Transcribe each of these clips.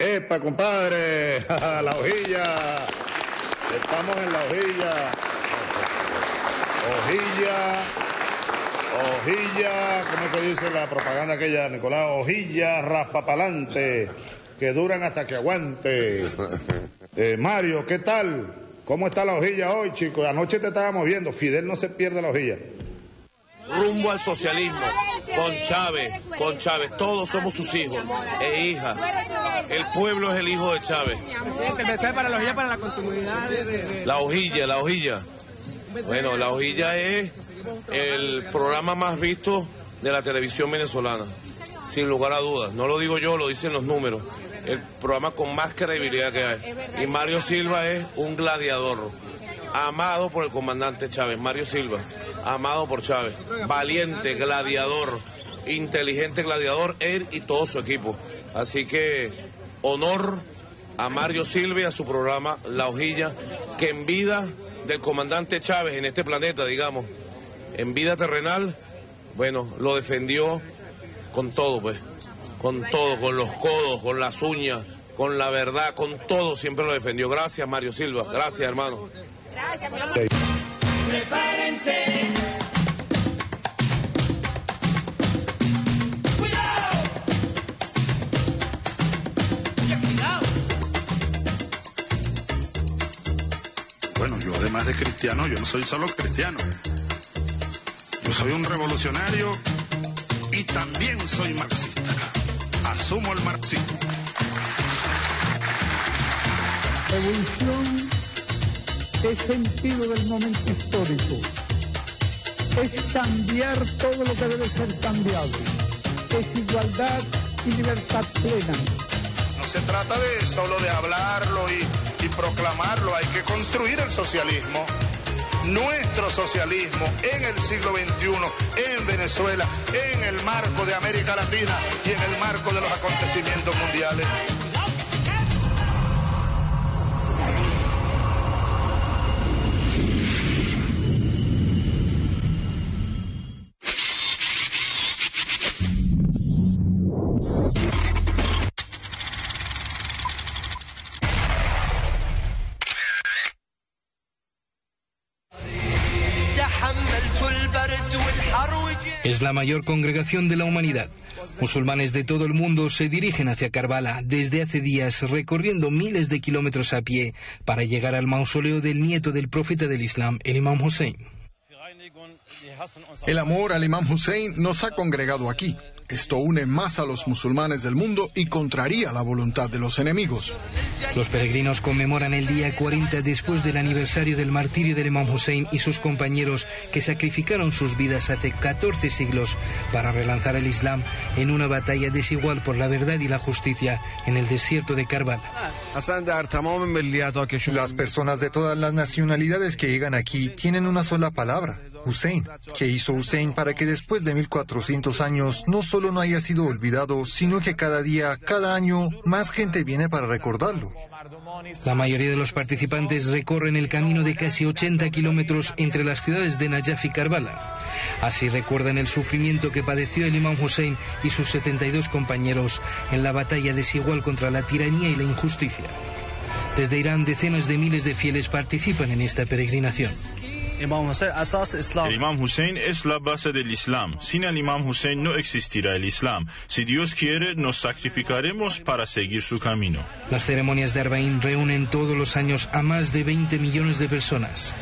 ¡Epa, compadre! La hojilla. Estamos en la hojilla. Hojilla, ¿cómo es que dice la propaganda aquella, Nicolás? Hojilla raspapalante, que duran hasta que aguante. Mario, ¿qué tal? ¿Cómo está la hojilla hoy, chicos? Anoche te estábamos viendo, Fidel no se pierde la hojilla. Rumbo al socialismo, con Chávez, todos somos sus hijos e hijas. El pueblo es el hijo de Chávez. Presidente, el mensaje para la hojilla, para la continuidad de... La hojilla. Bueno, la hojilla es el programa más visto de la televisión venezolana, sin lugar a dudas. No lo digo yo, lo dicen los números. El programa con más credibilidad que hay. Y Mario Silva es un gladiador, amado por el comandante Chávez. Mario Silva, amado por Chávez, valiente, gladiador, inteligente gladiador, él y todo su equipo. Así que honor a Mario Silva y a su programa La Hojilla, que en vida del comandante Chávez en este planeta, digamos, en vida terrenal, bueno, lo defendió con todo, pues, con todo, con los codos, con las uñas, con la verdad, con todo, siempre lo defendió. Gracias, Mario Silva, gracias, hermano. Gracias, mi amor. Prepárense. Bueno, yo además de cristiano, yo no soy solo cristiano. Yo soy un revolucionario y también soy marxista. Asumo el marxismo. Revolución es sentido del momento histórico. Es cambiar todo lo que debe ser cambiado. Es igualdad y libertad plena. No se trata de solo de hablarlo y proclamarlo, hay que construir el socialismo, nuestro socialismo en el siglo XXI, en Venezuela, en el marco de América Latina y en el marco de los acontecimientos mundiales. Es la mayor congregación de la humanidad. Musulmanes de todo el mundo se dirigen hacia Karbala desde hace días, recorriendo miles de kilómetros a pie para llegar al mausoleo del nieto del profeta del Islam, el Imam Hussein. El amor al Imam Hussein nos ha congregado aquí. Esto une más a los musulmanes del mundo y contraría la voluntad de los enemigos. Los peregrinos conmemoran el día 40 después del aniversario del martirio del Imam Hussein y sus compañeros que sacrificaron sus vidas hace 14 siglos para relanzar el Islam en una batalla desigual por la verdad y la justicia en el desierto de Karbala. Las personas de todas las nacionalidades que llegan aquí tienen una sola palabra: Hussein. ¿Qué hizo Hussein para que después de 1400 años no solo no haya sido olvidado, sino que cada día, cada año, más gente viene para recordarlo? La mayoría de los participantes recorren el camino de casi 80 kilómetros entre las ciudades de Najaf y Karbala. Así recuerdan el sufrimiento que padeció el Imam Hussein y sus 72 compañeros en la batalla desigual contra la tiranía y la injusticia. Desde Irán, decenas de miles de fieles participan en esta peregrinación. El Imam Hussein es la base del Islam. Sin el Imam Hussein no existirá el Islam. Si Dios quiere, nos sacrificaremos para seguir su camino. Las ceremonias de Arbaín reúnen todos los años a más de 20 millones de personas.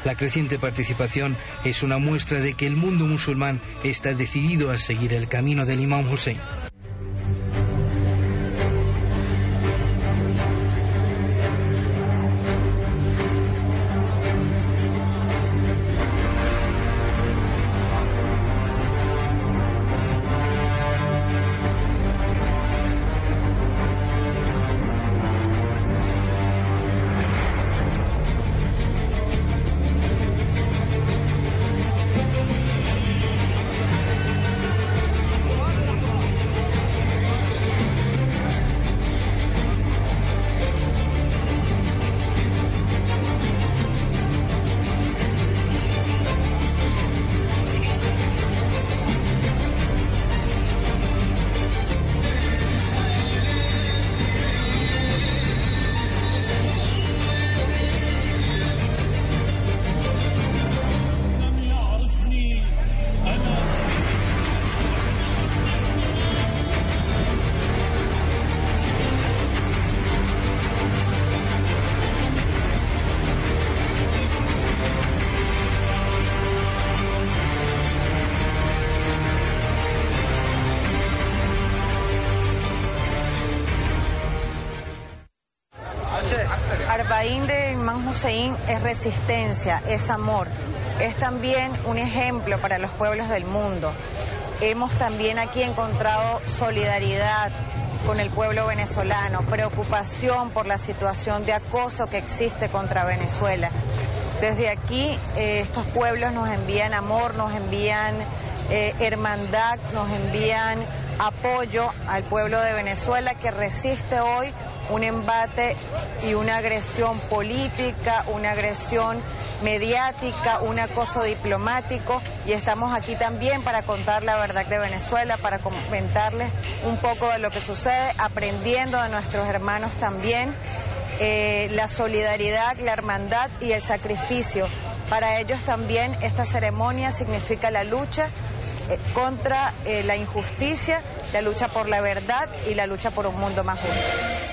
La creciente participación es una muestra de que el mundo musulmán está decidido a seguir el camino del Imam Hussein. Arbaín de Imam Hussein es resistencia, es amor. Es también un ejemplo para los pueblos del mundo. Hemos también aquí encontrado solidaridad con el pueblo venezolano, preocupación por la situación de acoso que existe contra Venezuela. Desde aquí estos pueblos nos envían amor, nos envían hermandad, nos envían apoyo al pueblo de Venezuela que resiste hoy un embate y una agresión política, una agresión mediática, un acoso diplomático, y estamos aquí también para contar la verdad de Venezuela, para comentarles un poco de lo que sucede, aprendiendo de nuestros hermanos también, la solidaridad, la hermandad y el sacrificio. Para ellos también esta ceremonia significa la lucha contra la injusticia, la lucha por la verdad y la lucha por un mundo más justo.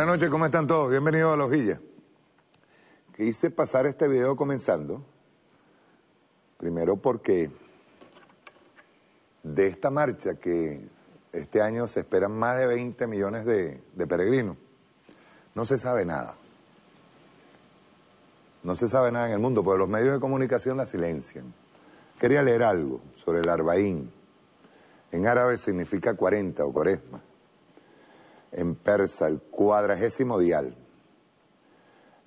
Buenas noches, ¿cómo están todos? Bienvenidos a La Hojilla. Quise pasar este video comenzando, primero porque de esta marcha que este año se esperan más de 20 millones de peregrinos, no se sabe nada. No se sabe nada en el mundo, porque los medios de comunicación la silencian. Quería leer algo sobre el Arbaín. En árabe significa 40 o cuaresma. En persa, el 40º dial.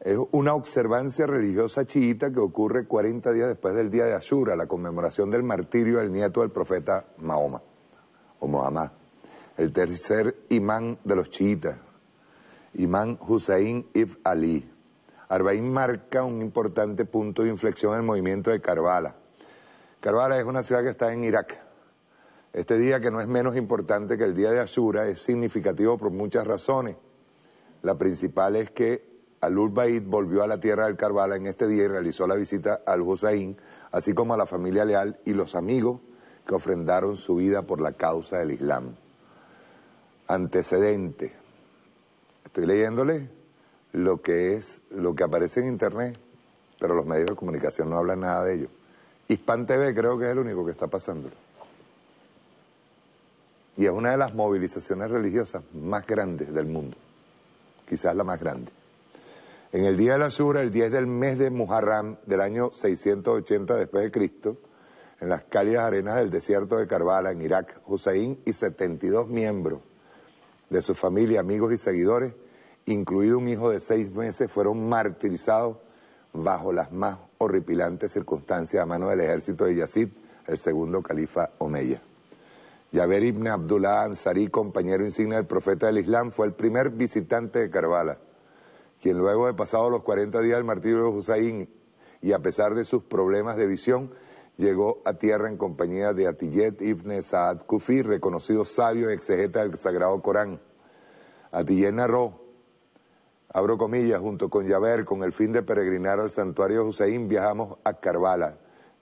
Es una observancia religiosa chiita que ocurre 40 días después del día de Ashura, la conmemoración del martirio del nieto del profeta Mahoma, o Mohammad, el tercer imán de los chiitas, Imán Hussein ibn Ali. Arbaín marca un importante punto de inflexión en el movimiento de Karbala. Karbala es una ciudad que está en Irak. Este día, que no es menos importante que el día de Ashura, es significativo por muchas razones. La principal es que Al-Bayt volvió a la tierra del Karbala en este día y realizó la visita al Hussein, así como a la familia leal y los amigos que ofrendaron su vida por la causa del Islam. Antecedente. Estoy leyéndole lo que aparece en internet, pero los medios de comunicación no hablan nada de ello. Hispan TV creo que es el único que está pasándolo. Y es una de las movilizaciones religiosas más grandes del mundo, quizás la más grande. En el día de la Ashura, el 10 del mes de Muharram del año 680 después de Cristo, en las cálidas arenas del desierto de Karbala, en Irak, Hussein y 72 miembros de su familia, amigos y seguidores, incluido un hijo de 6 meses, fueron martirizados bajo las más horripilantes circunstancias a mano del ejército de Yazid, el segundo califa omeya. Jaber ibn Abdullah Ansari, compañero insignia del profeta del Islam, fue el primer visitante de Karbala, quien luego de pasados los 40 días del martirio de Hussein y a pesar de sus problemas de visión, llegó a tierra en compañía de Atiyet ibn Sa'ad Kufi, reconocido sabio y exegeta del Sagrado Corán. Atiyet narró, abro comillas, junto con Jaber, con el fin de peregrinar al santuario de Hussein, viajamos a Karbala.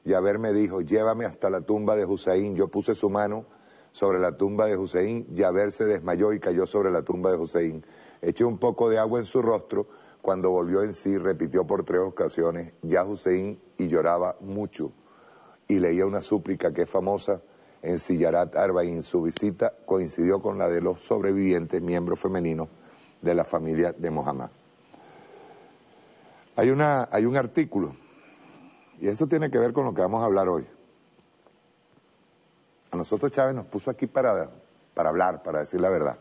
Jaber me dijo, llévame hasta la tumba de Hussein. Yo puse su mano sobre la tumba de Hussein. Jaber se desmayó y cayó sobre la tumba de Hussein. Eché un poco de agua en su rostro. Cuando volvió en sí, repitió por 3 ocasiones, ya Hussein, y lloraba mucho. Y leía una súplica que es famosa en Siyarat Arbaín. Su visita coincidió con la de los sobrevivientes miembros femeninos de la familia de Mohammad. Hay un artículo, y eso tiene que ver con lo que vamos a hablar hoy. A nosotros Chávez nos puso aquí para hablar, para decir la verdad.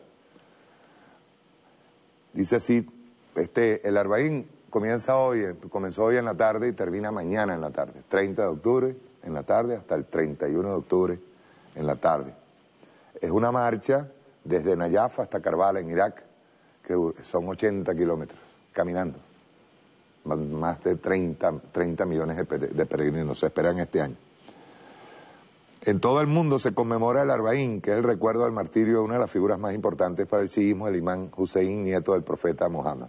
Dice así, el Arbaín comenzó hoy en la tarde y termina mañana en la tarde, 30 de octubre en la tarde hasta el 31 de octubre en la tarde. Es una marcha desde Nayaf hasta Karbala en Irak, que son 80 kilómetros, caminando. Más de 30 millones de peregrinos se esperan este año. En todo el mundo se conmemora el Arbaín, que es el recuerdo del martirio de una de las figuras más importantes para el chiismo, el imán Hussein, nieto del profeta Mohammed.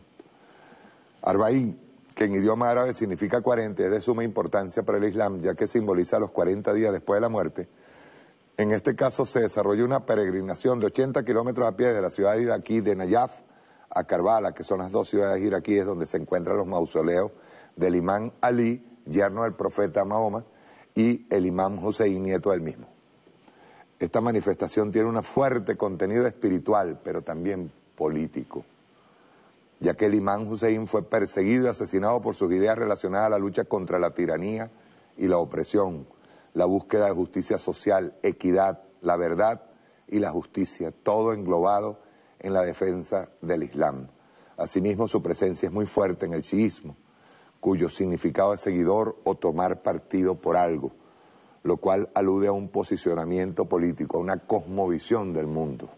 Arbaín, que en idioma árabe significa 40, es de suma importancia para el Islam, ya que simboliza los 40 días después de la muerte. En este caso se desarrolló una peregrinación de 80 kilómetros a pie de la ciudad iraquí de Nayaf a Karbala, que son las 2 ciudades iraquíes donde se encuentran los mausoleos del imán Ali, yerno del profeta Mahoma, y el imán Hussein, nieto del mismo. Esta manifestación tiene un fuerte contenido espiritual, pero también político, ya que el imán Hussein fue perseguido y asesinado por sus ideas relacionadas a la lucha contra la tiranía y la opresión, la búsqueda de justicia social, equidad, la verdad y la justicia, todo englobado en la defensa del Islam. Asimismo, su presencia es muy fuerte en el chiismo, cuyo significado es seguidor o tomar partido por algo, lo cual alude a un posicionamiento político, a una cosmovisión del mundo.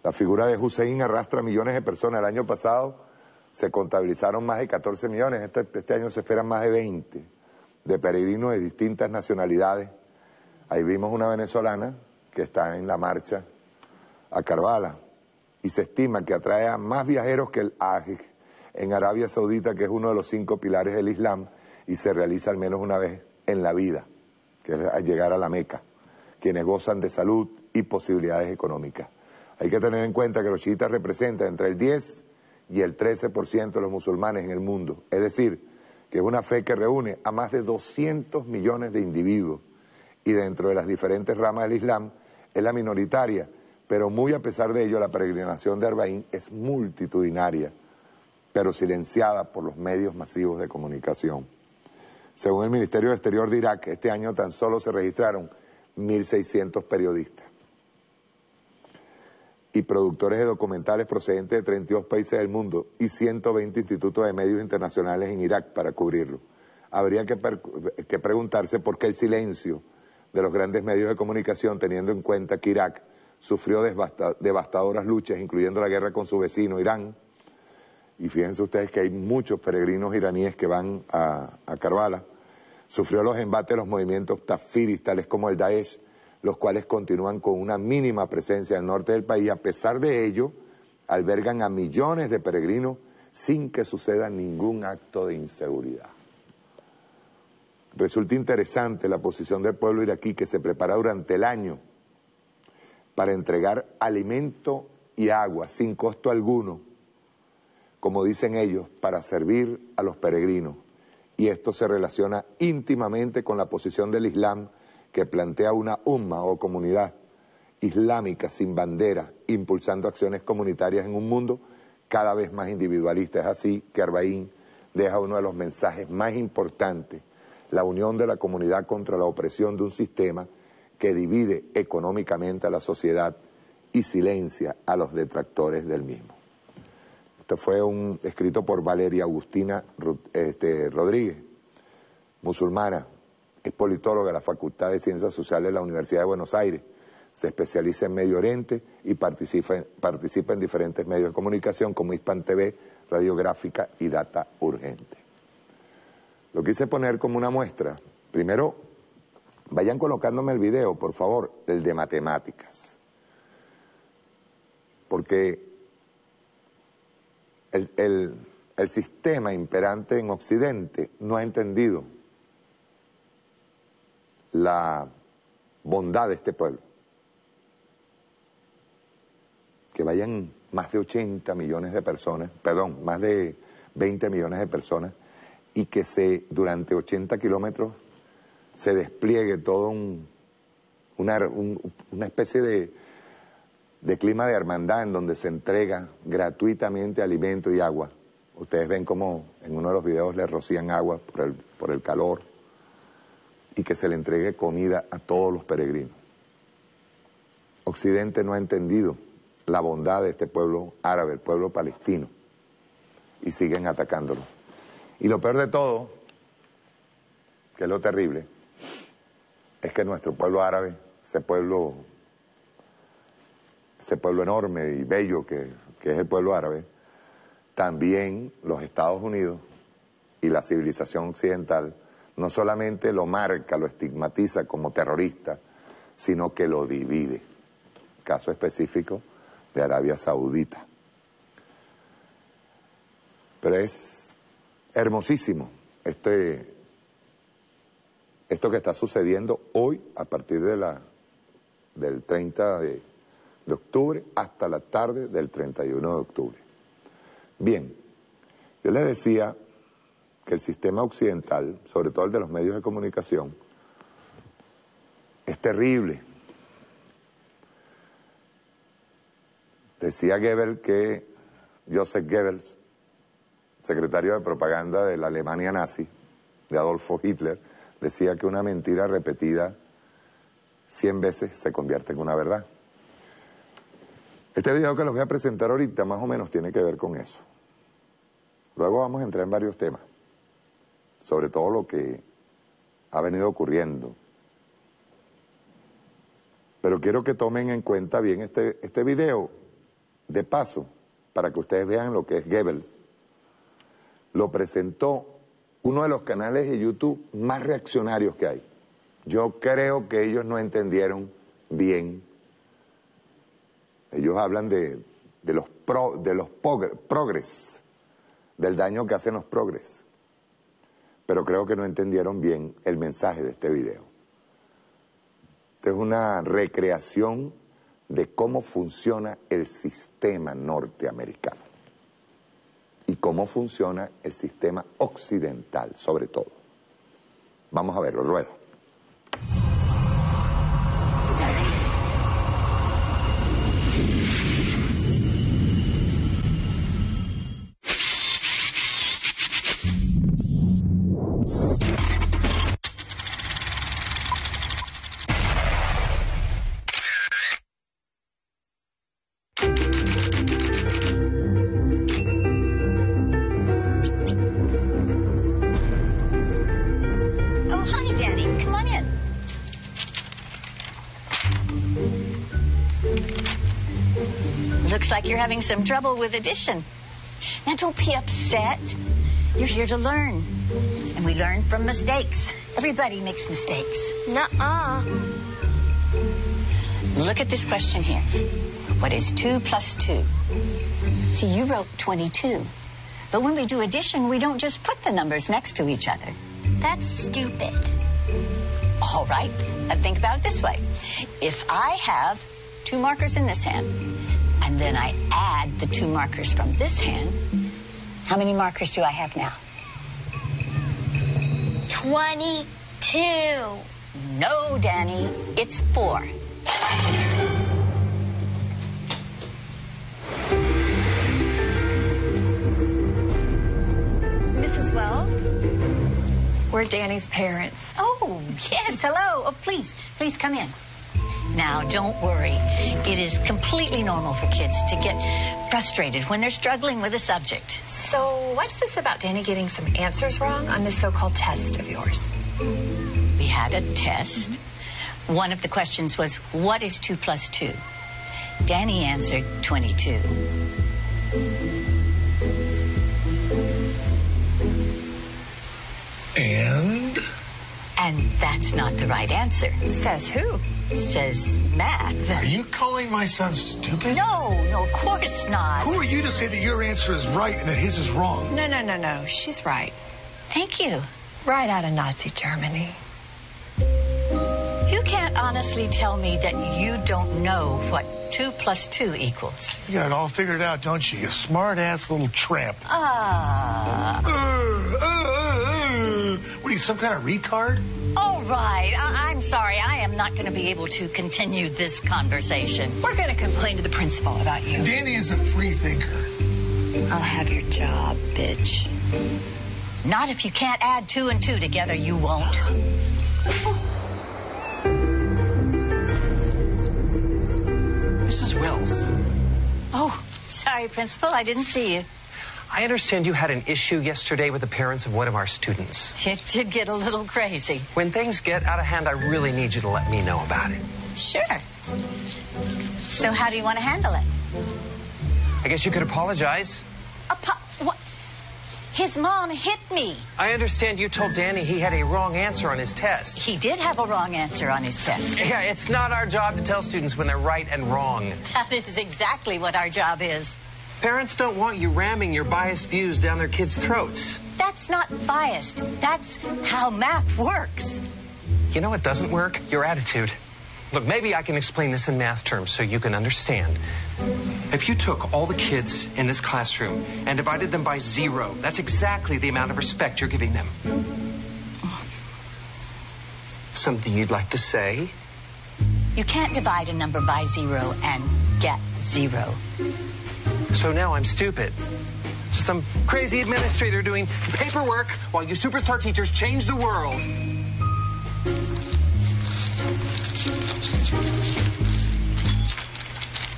La figura de Hussein arrastra a millones de personas. El año pasado se contabilizaron más de 14 millones, este año se esperan más de 20, de peregrinos de distintas nacionalidades. Ahí vimos una venezolana que está en la marcha a Karbala, y se estima que atrae a más viajeros que el Hajj en Arabia Saudita, que es uno de los 5 pilares del Islam, y se realiza al menos una vez en la vida, que es llegar a la Meca, quienes gozan de salud y posibilidades económicas. Hay que tener en cuenta que los chiitas representan entre el 10 y el 13% de los musulmanes en el mundo. Es decir, que es una fe que reúne a más de 200 millones de individuos y dentro de las diferentes ramas del Islam es la minoritaria, pero muy a pesar de ello la peregrinación de Arbaín es multitudinaria, pero silenciada por los medios masivos de comunicación. Según el Ministerio de Exterior de Irak, este año tan solo se registraron 1.600 periodistas y productores de documentales procedentes de 32 países del mundo y 120 institutos de medios internacionales en Irak para cubrirlo. Habría que preguntarse por qué el silencio de los grandes medios de comunicación, teniendo en cuenta que Irak sufrió devastadoras luchas, incluyendo la guerra con su vecino Irán. Y fíjense ustedes que hay muchos peregrinos iraníes que van a Karbala. Sufrió los embates de los movimientos takfiris, tales como el Daesh, los cuales continúan con una mínima presencia en el norte del país. A pesar de ello, albergan a millones de peregrinos sin que suceda ningún acto de inseguridad. Resulta interesante la posición del pueblo iraquí, que se prepara durante el año para entregar alimento y agua sin costo alguno, como dicen ellos, para servir a los peregrinos. Y esto se relaciona íntimamente con la posición del Islam, que plantea una umma o comunidad islámica sin bandera, impulsando acciones comunitarias en un mundo cada vez más individualista. Es así que Arbaín deja uno de los mensajes más importantes: la unión de la comunidad contra la opresión de un sistema que divide económicamente a la sociedad y silencia a los detractores del mismo. Esto fue escrito por Valeria Agustina Rodríguez, musulmana, es politóloga de la Facultad de Ciencias Sociales de la Universidad de Buenos Aires, se especializa en Medio Oriente y participa en diferentes medios de comunicación como Hispan TV, Radiográfica y Data Urgente. Lo quise poner como una muestra. Primero, vayan colocándome el video, por favor, el de matemáticas. Porque el sistema imperante en Occidente no ha entendido la bondad de este pueblo. Que vayan más de 80 millones de personas, perdón, más de 20 millones de personas, y que durante 80 kilómetros se despliegue todo una especie de clima de hermandad en donde se entrega gratuitamente alimento y agua. Ustedes ven cómo en uno de los videos le rocían agua por el calor, y que se le entregue comida a todos los peregrinos. Occidente no ha entendido la bondad de este pueblo árabe, el pueblo palestino, y siguen atacándolo. Y lo peor de todo, que es lo terrible, es que nuestro pueblo árabe, ese pueblo enorme y bello que es el pueblo árabe, también los Estados Unidos y la civilización occidental no solamente lo marca, lo estigmatiza como terrorista, sino que lo divide. Caso específico de Arabia Saudita. Pero es hermosísimo esto que está sucediendo hoy a partir del 30 de octubre hasta la tarde del 31 de octubre. Bien, yo les decía que el sistema occidental, sobre todo el de los medios de comunicación, es terrible. Decía Joseph Goebbels, secretario de propaganda de la Alemania nazi, de Adolfo Hitler, decía que una mentira repetida 100 veces se convierte en una verdad. Este video que les voy a presentar ahorita más o menos tiene que ver con eso. Luego vamos a entrar en varios temas, sobre todo lo que ha venido ocurriendo. Pero quiero que tomen en cuenta bien este video, de paso, para que ustedes vean lo que es Goebbels. Lo presentó uno de los canales de YouTube más reaccionarios que hay. Yo creo que ellos no entendieron bien. Ellos hablan de los progres, del daño que hacen los progres. Pero creo que no entendieron bien el mensaje de este video. Esta es una recreación de cómo funciona el sistema norteamericano. y cómo funciona el sistema occidental, sobre todo. Vamos a verlo, ruedo. Looks like you're having some trouble with addition. Now, don't be upset. You're here to learn. And we learn from mistakes. Everybody makes mistakes. Nuh-uh. Look at this question here. What is 2 plus 2? See, you wrote 22. But when we do addition, we don't just put the numbers next to each other. That's stupid. All right. Now think about it this way. If I have 2 markers in this hand, and then I add the 2 markers from this hand, how many markers do I have now? 22. No, Danny, it's 4. Mrs. Wells, we're Danny's parents. Oh, yes, hello. Oh, please come in. Now, don't worry. It is completely normal for kids to get frustrated when they're struggling with a subject. So, what's this about Danny getting some answers wrong on this so-called test of yours? We had a test. One of the questions was, what is 2 plus 2? Danny answered 22. And? And that's not the right answer. Says who? Says math. Are you calling my son stupid? No, of course not. Who are you to say that your answer is right and that his is wrong? No. She's right. Thank you. Right out of Nazi Germany. You can't honestly tell me that you don't know what 2 plus 2 equals. You got it all figured out, don't you? You smart-ass little tramp. What are you, some kind of retard? All right. I'm sorry. I am not going to be able to continue this conversation. We're going to complain to the principal about you. Danny is a free thinker. I'll have your job, bitch. Not if you can't add 2 and 2 together, you won't. Mrs. Wells. Oh, sorry, Principal. I didn't see you. I understand you had an issue yesterday with the parents of one of our students. It did get a little crazy. When things get out of hand, I really need you to let me know about it. Sure. So how do you want to handle it? I guess you could apologize. What? His mom hit me. I understand you told Danny he had a wrong answer on his test. He did have a wrong answer on his test. Yeah, it's not our job to tell students when they're right and wrong. That is exactly what our job is. Parents don't want you ramming your biased views down their kids' throats. That's not biased. That's how math works. You know what doesn't work? Your attitude. Look, maybe I can explain this in math terms so you can understand. If you took all the kids in this classroom and divided them by 0, that's exactly the amount of respect you're giving them. Something you'd like to say? You can't divide a number by 0 and get 0. So now I'm stupid. Some crazy administrator doing paperwork while you superstar teachers change the world.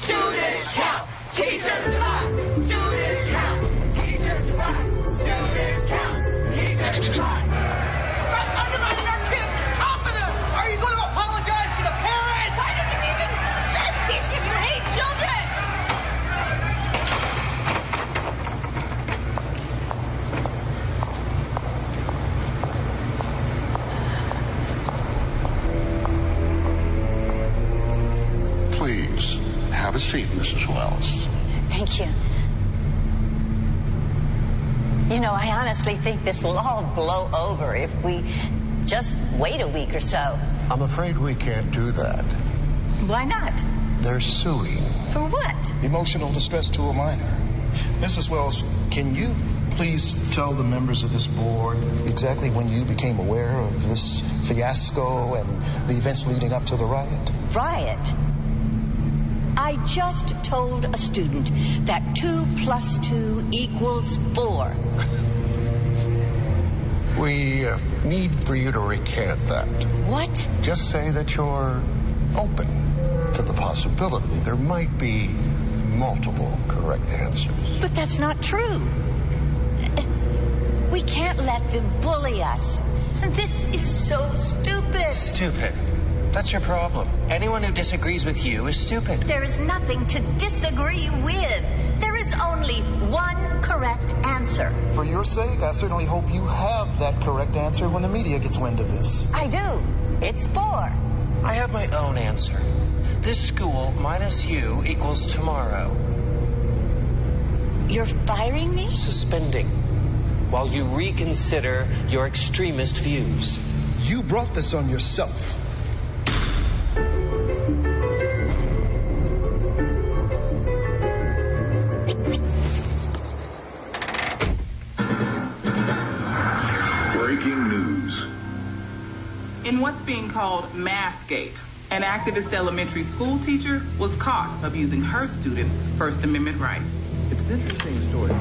Students count, teachers divide. Students count, teachers divide. Students count, teachers divide. Stop undermining our kids' confidence! Are you going to apologize to the parents? Why didn't you even teach kids you hate children? Please, have a seat, Mrs. Wells. Thank you. You know, I honestly think this will all blow over if we just wait a week or so. I'm afraid we can't do that. Why not? They're suing. For what? Emotional distress to a minor. Mrs. Wells, Can you please tell the members of this board exactly when you became aware of this fiasco and the events leading up to the riot? Riot? I just told a student that 2 + 2 = 4. We need for you to recant that. What? Just say that you're open to the possibility there might be multiple correct answers. But that's not true. We can't let them bully us. This is so stupid. Stupid. That's your problem. Anyone who disagrees with you is stupid. There is nothing to disagree with. There is only one correct answer. For your sake, I certainly hope you have that correct answer when the media gets wind of this. I do. It's 4. I have my own answer. This school minus you equals tomorrow. You're firing me? Suspending. While you reconsider your extremist views. You brought this on yourself. Breaking news. In what's being called Mathgate, an activist elementary school teacher was caught abusing her students' First Amendment rights. It's an interesting story.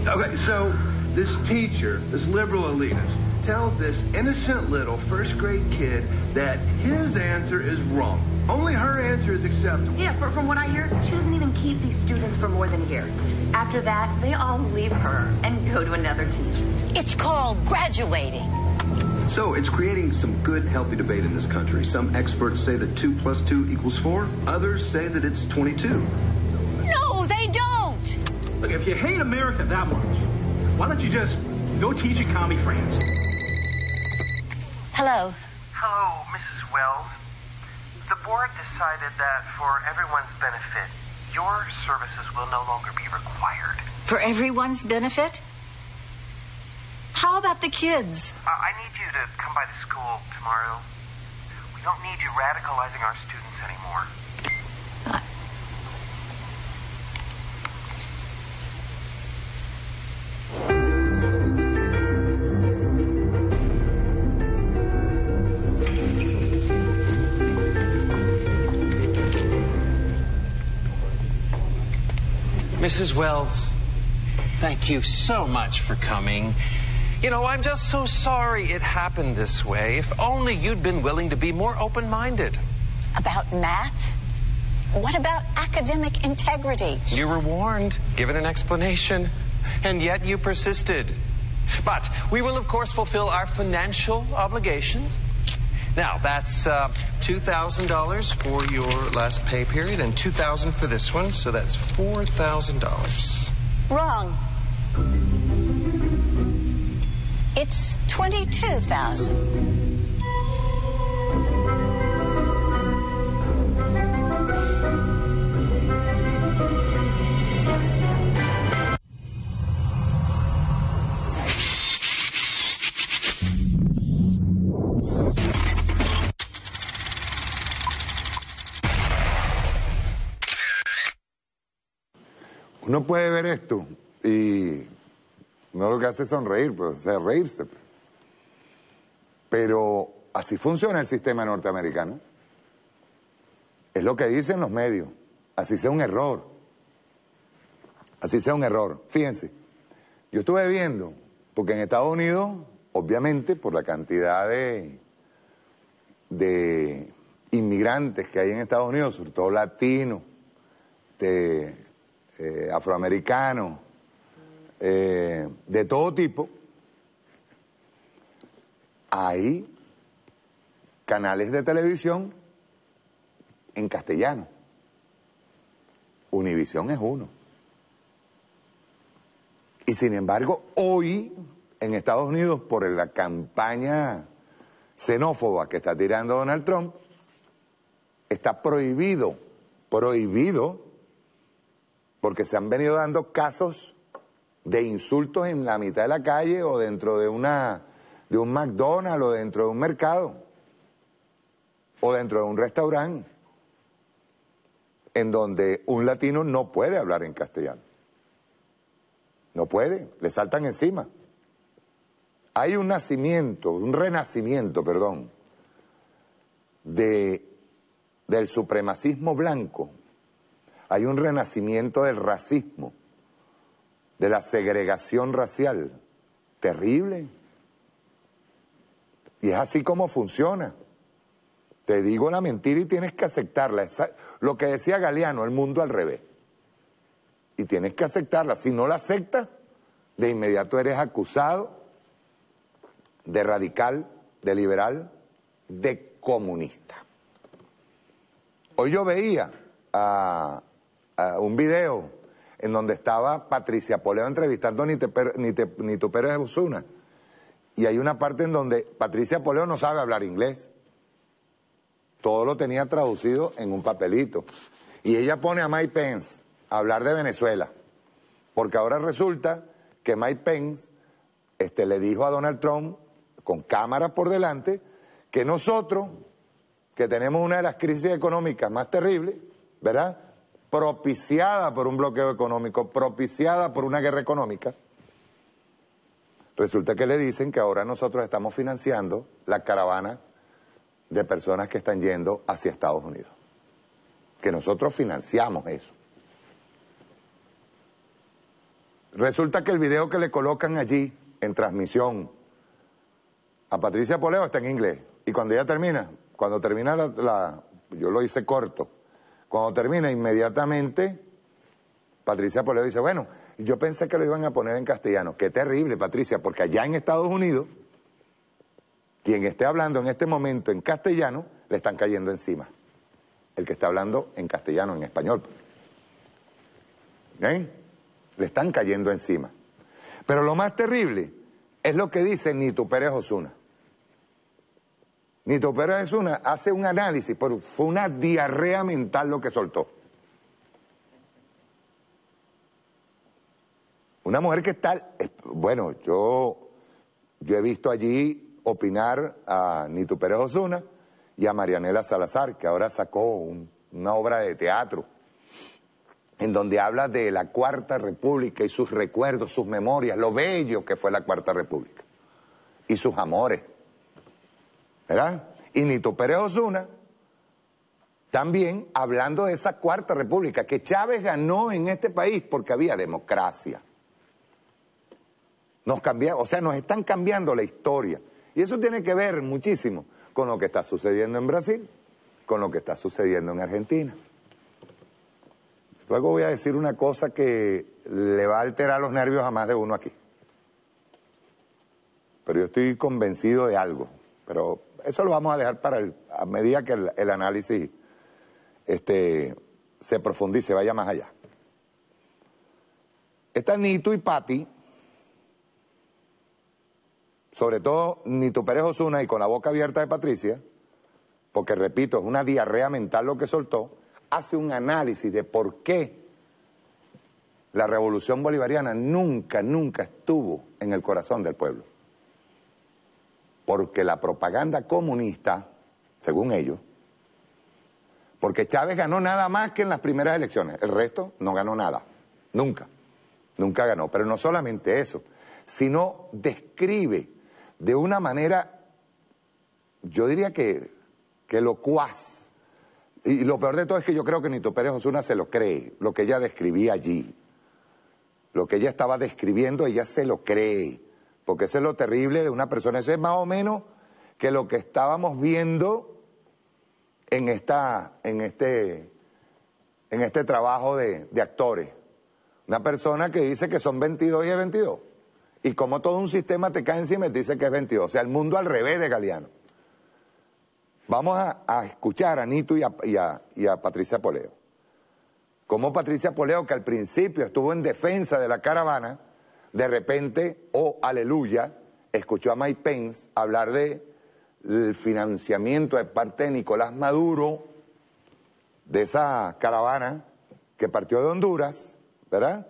Okay, so this teacher, this liberal elitist, tells this innocent little first-grade kid that his answer is wrong. Only her answer is acceptable. Yeah, from what I hear, she doesn't even keep these students for more than a year. After that, they all leave her and go to another teacher. It's called graduating. So it's creating some good, healthy debate in this country. Some experts say that 2 + 2 = 4. Others say that it's 22. No, they don't. Look, if you hate America that much, why don't you just go teach at Commie France? Hello. Hello, Mrs. Wells. The board decided that for everyone's benefit, your services will no longer be required. For everyone's benefit? How about the kids? I need you to come by the school tomorrow. We don't need you radicalizing our students anymore. Mrs. Wells, thank you so much for coming. You know, I'm just so sorry it happened this way. If only you'd been willing to be more open-minded. About math? What about academic integrity? You were warned, given an explanation, and yet you persisted. But we will, of course, fulfill our financial obligations. Now, that's $2,000 for your last pay period and $2,000 for this one, so that's $4,000. Wrong. It's $22,000. Uno puede ver esto y no lo que hace es sonreír, pues, o sea, reírse. Pero así funciona el sistema norteamericano. Es lo que dicen los medios. Así sea un error. Así sea un error. Fíjense, yo estuve viendo, porque en Estados Unidos, obviamente, por la cantidad de inmigrantes que hay en Estados Unidos, sobre todo latinos, afroamericanos, de todo tipo, hay canales de televisión en castellano. Univisión es uno. Y sin embargo, hoy en Estados Unidos, por la campaña xenófoba que está tirando Donald Trump, está prohibido, porque se han venido dando casos de insultos en la mitad de la calle o dentro de un McDonald's o dentro de un mercado o dentro de un restaurante en donde un latino no puede hablar en castellano. No pueden, le saltan encima. Hay un renacimiento, del supremacismo blanco. Hay un renacimiento del racismo, de la segregación racial. Terrible. Y es así como funciona. Te digo la mentira y tienes que aceptarla. Lo que decía Galeano, el mundo al revés. Y tienes que aceptarla. Si no la aceptas, de inmediato eres acusado de radical, de liberal, de comunista. Hoy yo veía un video en donde estaba Patricia Poleo entrevistando a Nito Pérez Osuna. Y hay una parte en donde Patricia Poleo no sabe hablar inglés. Todo lo tenía traducido en un papelito. Y ella pone a Mike Pence a hablar de Venezuela. Porque ahora resulta que Mike Pence le dijo a Donald Trump, con cámaras por delante, que nosotros, que tenemos una de las crisis económicas más terribles, ¿verdad?, propiciada por un bloqueo económico, propiciada por una guerra económica, resulta que le dicen que ahora nosotros estamos financiando la caravana de personas que están yendo hacia Estados Unidos. Que nosotros financiamos eso. Resulta que el video que le colocan allí, en transmisión, a Patricia Poleo está en inglés. Y cuando ella termina, yo lo hice corto, cuando termina inmediatamente, Patricia Poleo dice, bueno, yo pensé que lo iban a poner en castellano. Qué terrible, Patricia, porque allá en Estados Unidos, quien esté hablando en este momento en castellano, le están cayendo encima. El que está hablando en castellano, en español. ¿Eh? Le están cayendo encima. Pero lo más terrible es lo que dice Nito Pérez Osuna. Nito Pérez Osuna hace un análisis, pero fue una diarrea mental lo que soltó. Una mujer que está... Bueno, yo he visto allí opinar a Nito Pérez Osuna y a Marianela Salazar, que ahora sacó una obra de teatro en donde habla de la Cuarta República y sus recuerdos, sus memorias, lo bello que fue la Cuarta República y sus amores, ¿verdad? Y Nito Pérez Osuna también hablando de esa Cuarta República, que Chávez ganó en este país porque había democracia. Nos están cambiando la historia. Y eso tiene que ver muchísimo con lo que está sucediendo en Brasil, con lo que está sucediendo en Argentina. Luego voy a decir una cosa que le va a alterar los nervios a más de uno aquí. Pero yo estoy convencido de algo. Pero eso lo vamos a dejar a medida que el análisis se profundice, vaya más allá. Está Nito y Pati, sobre todo Nito Pérez Osuna y con la boca abierta de Patricia, porque repito, es una diarrea mental lo que soltó, hace un análisis de por qué la revolución bolivariana nunca estuvo en el corazón del pueblo. Porque la propaganda comunista, según ellos, porque Chávez ganó nada más que en las primeras elecciones, el resto no ganó nada, nunca ganó. Pero no solamente eso, sino describe de una manera, yo diría que locuaz. Y lo peor de todo es que yo creo que Nito Pérez Osuna se lo cree, lo que ella describía allí. Lo que ella estaba describiendo, ella se lo cree. Porque eso es lo terrible de una persona. Eso es más o menos que lo que estábamos viendo en este trabajo de actores. Una persona que dice que son 22 y es 22. Y como todo un sistema te cae encima y te dice que es 22. O sea, el mundo al revés de Galeano. Vamos a escuchar a Nito y a Patricia Poleo. Como Patricia Poleo, que al principio estuvo en defensa de la caravana, de repente, aleluya, escuchó a Mike Pence hablar del financiamiento de parte de Nicolás Maduro, de esa caravana que partió de Honduras, ¿verdad?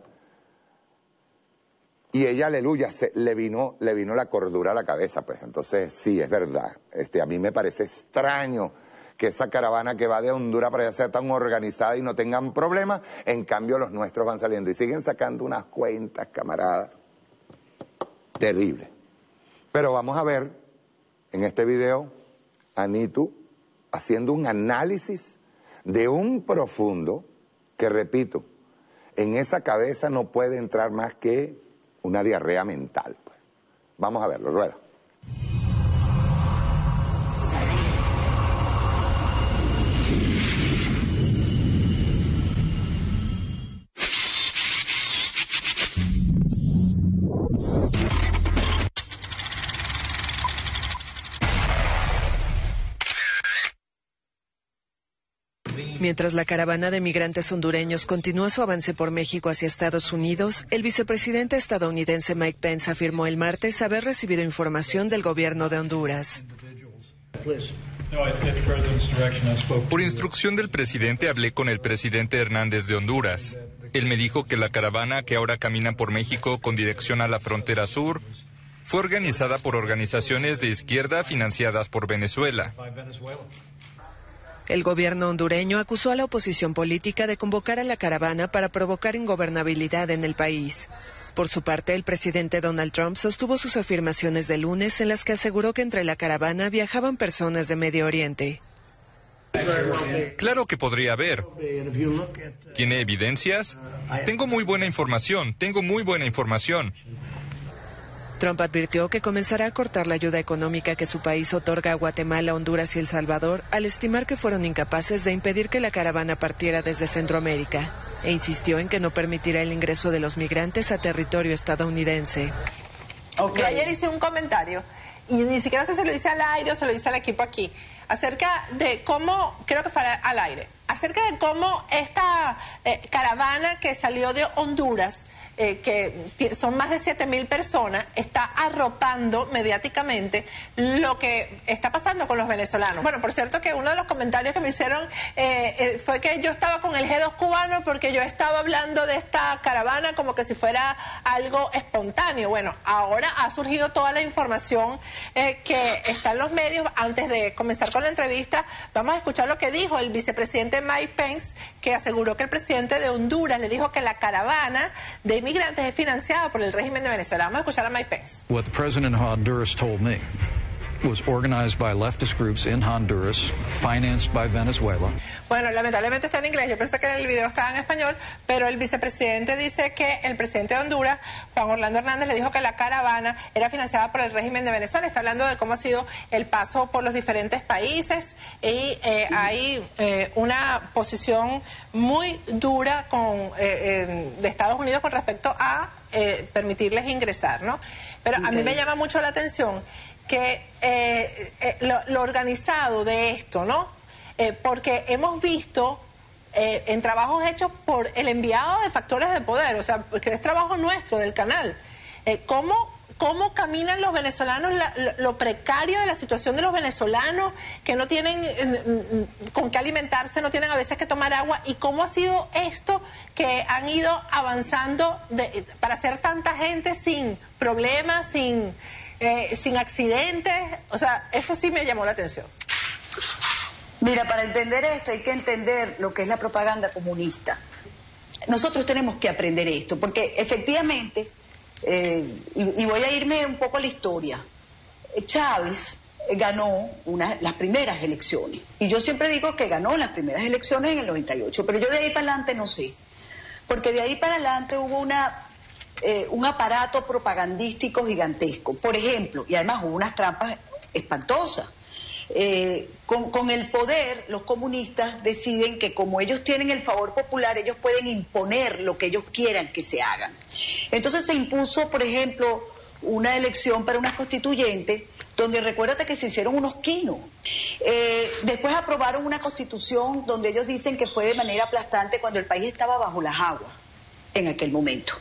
Y ella, aleluya, le vino la cordura a la cabeza, pues. Entonces, sí, es verdad. A mí me parece extraño que esa caravana que va de Honduras para allá sea tan organizada y no tengan problemas. En cambio, los nuestros van saliendo y siguen sacando unas cuentas, camaradas, terribles. Pero vamos a ver en este video a Nitu haciendo un análisis de un profundo que, repito, en esa cabeza no puede entrar más que una diarrea mental. Pues. Vamos a verlo, rueda. Mientras la caravana de migrantes hondureños continúa su avance por México hacia Estados Unidos, el vicepresidente estadounidense Mike Pence afirmó el martes haber recibido información del gobierno de Honduras. Por instrucción del presidente hablé con el presidente Hernández de Honduras. Él me dijo que la caravana que ahora camina por México con dirección a la frontera sur fue organizada por organizaciones de izquierda financiadas por Venezuela. El gobierno hondureño acusó a la oposición política de convocar a la caravana para provocar ingobernabilidad en el país. Por su parte, el presidente Donald Trump sostuvo sus afirmaciones de lunes en las que aseguró que entre la caravana viajaban personas de Medio Oriente. Claro que podría haber. ¿Tiene evidencias? Tengo muy buena información. Trump advirtió que comenzará a cortar la ayuda económica que su país otorga a Guatemala, Honduras y El Salvador, al estimar que fueron incapaces de impedir que la caravana partiera desde Centroamérica, e insistió en que no permitirá el ingreso de los migrantes a territorio estadounidense. Yo ayer hice un comentario, y ni siquiera sé si se lo hice al aire o se lo hice al equipo aquí, acerca de cómo, creo que fue al aire, acerca de cómo esta caravana que salió de Honduras, que son más de 7,000 personas, está arropando mediáticamente lo que está pasando con los venezolanos. Bueno, por cierto que uno de los comentarios que me hicieron fue que yo estaba con el G2 cubano porque yo estaba hablando de esta caravana como que si fuera algo espontáneo. Bueno, ahora ha surgido toda la información que está en los medios. Antes de comenzar con la entrevista, vamos a escuchar lo que dijo el vicepresidente Mike Pence, que aseguró que el presidente de Honduras le dijo que la caravana de migrantes es financiada por el régimen de Venezuela. Vamos a escuchar a Mike Pence. What the president of Honduras told me was organized by leftist groups in Honduras, financed by Venezuela. Bueno, lamentablemente está en inglés. Yo pensé que el video estaba en español, pero el vicepresidente dice que el presidente de Honduras, Juan Orlando Hernández, le dijo que la caravana era financiada por el régimen de Venezuela. Está hablando de cómo ha sido el paso por los diferentes países y hay una posición muy dura de Estados Unidos con respecto a permitirles ingresar, ¿no? Pero a mí me llama mucho la atención que lo organizado de esto, ¿no? Porque hemos visto en trabajos hechos por el enviado de Factores de Poder, o sea, que es trabajo nuestro, del canal, cómo caminan los venezolanos, lo precario de la situación de los venezolanos, que no tienen con qué alimentarse, no tienen a veces que tomar agua, y cómo ha sido esto que han ido avanzando para hacer tanta gente sin problemas, sin accidentes. O sea, eso sí me llamó la atención. Mira, para entender esto hay que entender lo que es la propaganda comunista. Nosotros tenemos que aprender esto, porque efectivamente, y voy a irme un poco a la historia, Chávez ganó las primeras elecciones, y yo siempre digo que ganó las primeras elecciones en el 98, pero yo de ahí para adelante no sé, porque de ahí para adelante hubo un aparato propagandístico gigantesco, por ejemplo, y además hubo unas trampas espantosas. Con el poder, los comunistas deciden que como ellos tienen el favor popular, ellos pueden imponer lo que ellos quieran que se hagan. Entonces se impuso, por ejemplo, una elección para unas constituyentes, donde recuérdate que se hicieron unos quinos. Después aprobaron una constitución donde ellos dicen que fue de manera aplastante cuando el país estaba bajo las aguas en aquel momento.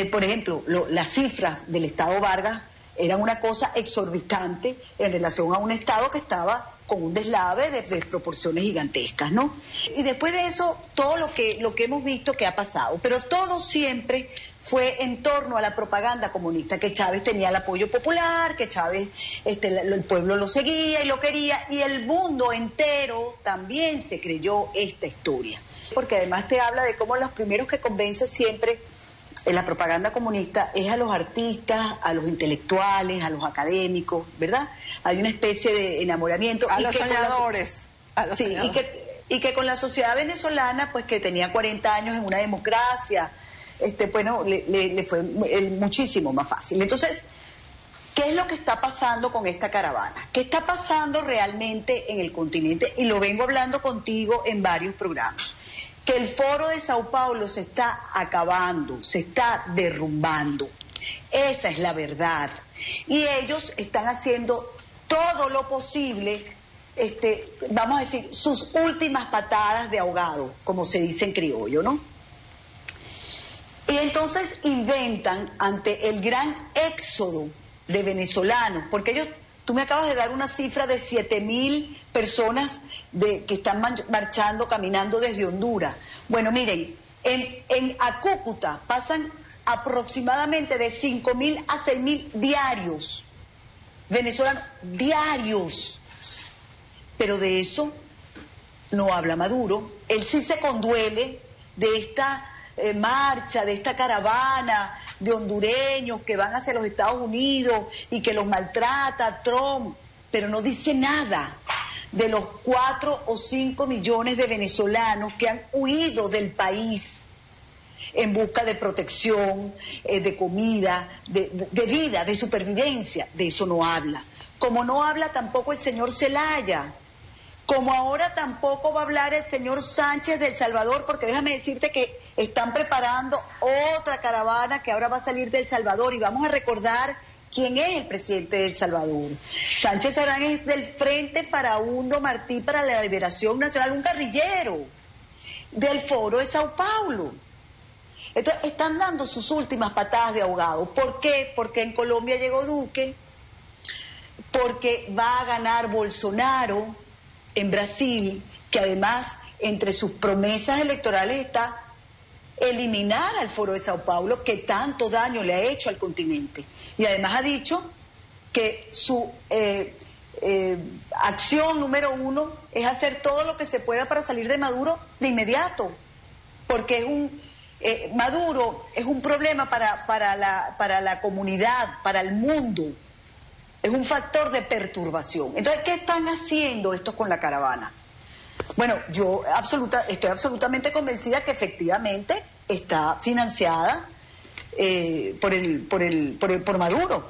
Por ejemplo, las cifras del Estado Vargas eran una cosa exorbitante en relación a un Estado que estaba con un deslave de proporciones gigantescas, ¿no? Y después de eso, todo lo que hemos visto que ha pasado, pero todo siempre fue en torno a la propaganda comunista, que Chávez tenía el apoyo popular, que Chávez, el pueblo lo seguía y lo quería, y el mundo entero también se creyó esta historia. Porque además te habla de cómo los primeros que convence siempre en la propaganda comunista es a los artistas, a los intelectuales, a los académicos, ¿verdad? Hay una especie de enamoramiento. A los soñadores. Sí, y que con la sociedad venezolana, pues que tenía 40 años en una democracia, bueno, le fue muchísimo más fácil. Entonces, ¿qué es lo que está pasando con esta caravana? ¿Qué está pasando realmente en el continente? Y lo vengo hablando contigo en varios programas. Que el Foro de Sao Paulo se está acabando, se está derrumbando. Esa es la verdad. Y ellos están haciendo todo lo posible, vamos a decir, sus últimas patadas de ahogado, como se dice en criollo, ¿no? Y entonces inventan ante el gran éxodo de venezolanos, porque ellos, tú me acabas de dar una cifra de 7.000 personas que están marchando, caminando desde Honduras. Bueno, miren, a Cúcuta pasan aproximadamente de 5.000 a 6.000 diarios, venezolanos diarios, pero de eso no habla Maduro. Él sí se conduele de esta marcha, de esta caravana de hondureños que van hacia los Estados Unidos y que los maltrata Trump, pero no dice nada de los 4 o 5 millones de venezolanos que han huido del país en busca de protección, de comida, de vida, de supervivencia. De eso no habla. Como no habla tampoco el señor Zelaya, como ahora tampoco va a hablar el señor Sánchez de El Salvador, porque déjame decirte que están preparando otra caravana que ahora va a salir de El Salvador, y vamos a recordar quién es el presidente de El Salvador. Sánchez Arán es del Frente Farabundo Martí para la Liberación Nacional, un guerrillero del Foro de Sao Paulo. Entonces están dando sus últimas patadas de ahogado. ¿Por qué? Porque en Colombia llegó Duque, porque va a ganar Bolsonaro en Brasil, que además entre sus promesas electorales está eliminar al Foro de Sao Paulo, que tanto daño le ha hecho al continente. Y además ha dicho que su acción número 1 es hacer todo lo que se pueda para salir de Maduro de inmediato, porque Maduro es un problema para la comunidad, para el mundo. Es un factor de perturbación. Entonces, ¿qué están haciendo estos con la caravana? Bueno, yo estoy absolutamente convencida que efectivamente está financiada por Maduro.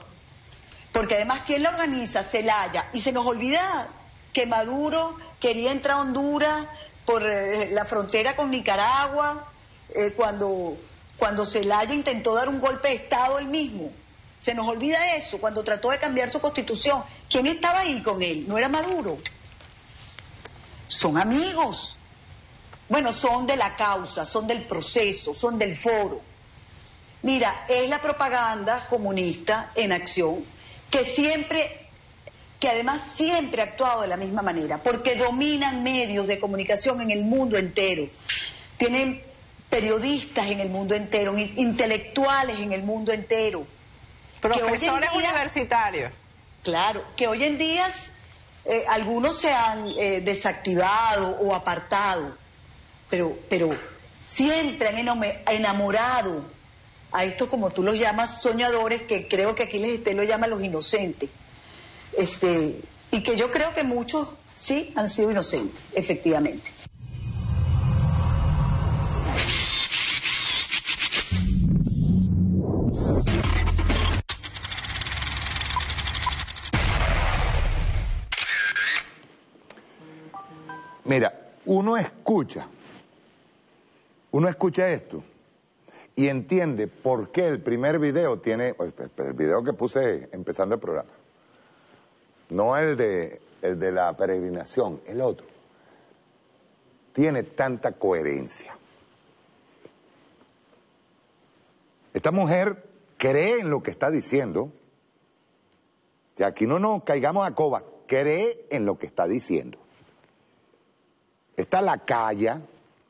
Porque además, ¿quién la organiza? Zelaya. Y se nos olvida que Maduro quería entrar a Honduras por la frontera con Nicaragua, cuando Zelaya intentó dar un golpe de Estado él mismo. Se nos olvida eso, cuando trató de cambiar su constitución. ¿Quién estaba ahí con él? No era Maduro. Son amigos. Bueno, son de la causa, son del proceso, son del foro. Mira, es la propaganda comunista en acción que además siempre ha actuado de la misma manera, porque dominan medios de comunicación en el mundo entero. Tienen periodistas en el mundo entero, intelectuales en el mundo entero. Profesores universitarios. Claro, que hoy en día algunos se han desactivado o apartado, pero siempre han enamorado a estos, como tú los llamas, soñadores, que creo que aquí lo llama los inocentes. Y que yo creo que muchos sí han sido inocentes, efectivamente. Mira, uno escucha esto y entiende por qué el primer video tiene, el video que puse empezando el programa, no el de la peregrinación, el otro, tiene tanta coherencia. Esta mujer cree en lo que está diciendo, que aquí no nos caigamos a coba, cree en lo que está diciendo. Está la calla,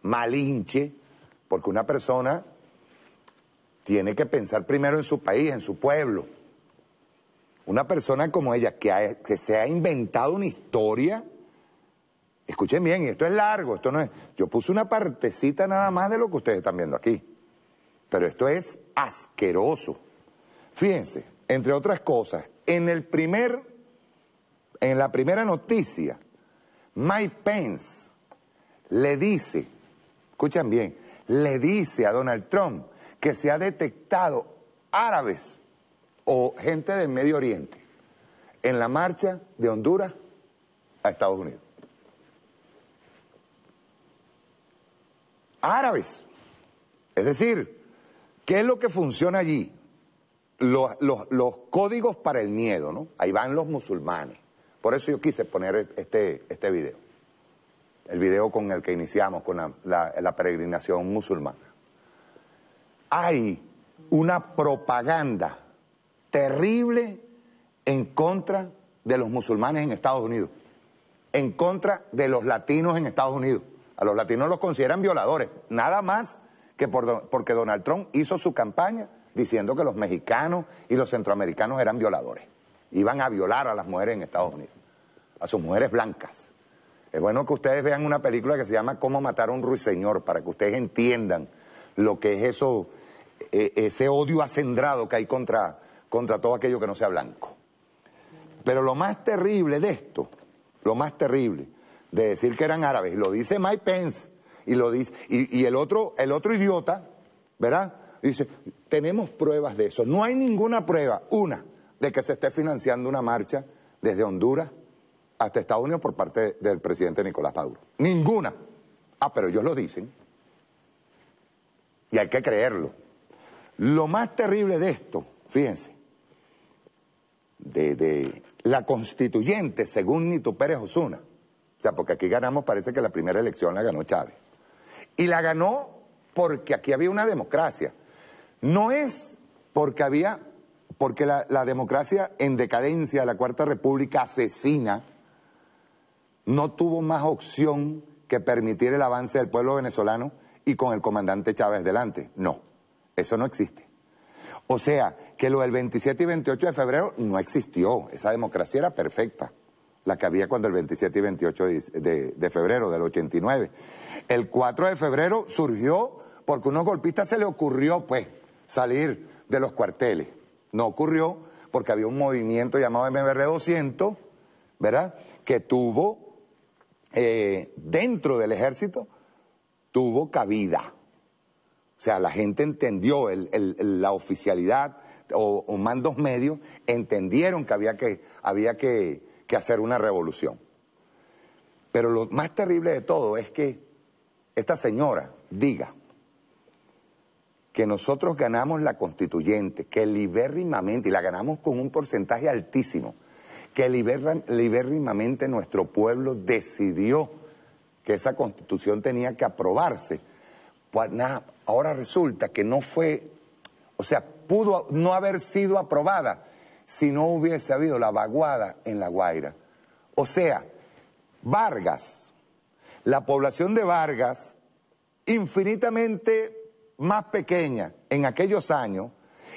Malinche, porque una persona tiene que pensar primero en su país, en su pueblo. Una persona como ella que se ha inventado una historia, escuchen bien, y esto es largo, esto no es, yo puse una partecita nada más de lo que ustedes están viendo aquí, pero esto es asqueroso. Fíjense, entre otras cosas, en la primera noticia, Mike Pence le dice, escuchen bien, le dice a Donald Trump que se ha detectado árabes o gente del Medio Oriente en la marcha de Honduras a Estados Unidos. Árabes. Es decir, ¿qué es lo que funciona allí? Los códigos para el miedo, ¿no? Ahí van los musulmanes. Por eso yo quise poner este video. El video con el que iniciamos, con la peregrinación musulmana. Hay una propaganda terrible en contra de los musulmanes en Estados Unidos, en contra de los latinos en Estados Unidos. A los latinos los consideran violadores, nada más que porque Donald Trump hizo su campaña diciendo que los mexicanos y los centroamericanos eran violadores. Iban a violar a las mujeres en Estados Unidos, a sus mujeres blancas. Es bueno que ustedes vean una película que se llama Cómo matar a un ruiseñor, para que ustedes entiendan lo que es eso, ese odio acendrado que hay contra todo aquello que no sea blanco. Pero lo más terrible de esto, lo más terrible de decir que eran árabes, y lo dice Mike Pence, y lo dice, y el otro idiota, ¿verdad? Dice, tenemos pruebas de eso. No hay ninguna prueba, una, de que se esté financiando una marcha desde Honduras hasta Estados Unidos por parte del presidente Nicolás Maduro. Ninguna. Ah, pero ellos lo dicen. Y hay que creerlo. Lo más terrible de esto, fíjense, de la constituyente, según Nito Pérez Osuna, o sea, porque aquí ganamos, parece que la primera elección la ganó Chávez. Y la ganó porque aquí había una democracia. No es porque la democracia en decadencia, la Cuarta República asesina, no tuvo más opción que permitir el avance del pueblo venezolano y con el comandante Chávez delante. No, eso no existe. O sea, que lo del 27 y 28 de febrero no existió. Esa democracia era perfecta, la que había cuando el 27 y 28 de febrero del 89. El 4 de febrero surgió porque a unos golpistas se le ocurrió, pues, salir de los cuarteles. No ocurrió porque había un movimiento llamado MBR 200, ¿verdad?, que tuvo, dentro del ejército, tuvo cabida. O sea, la gente entendió, la oficialidad o mandos medios entendieron que había que hacer una revolución. Pero lo más terrible de todo es que esta señora diga que nosotros ganamos la constituyente, que libérrimamente, y la ganamos con un porcentaje altísimo, que libérrimamente nuestro pueblo decidió que esa constitución tenía que aprobarse. Pues nada, ahora resulta que no fue, o sea, pudo no haber sido aprobada si no hubiese habido la vaguada en La Guaira. O sea, Vargas, la población de Vargas, infinitamente más pequeña en aquellos años,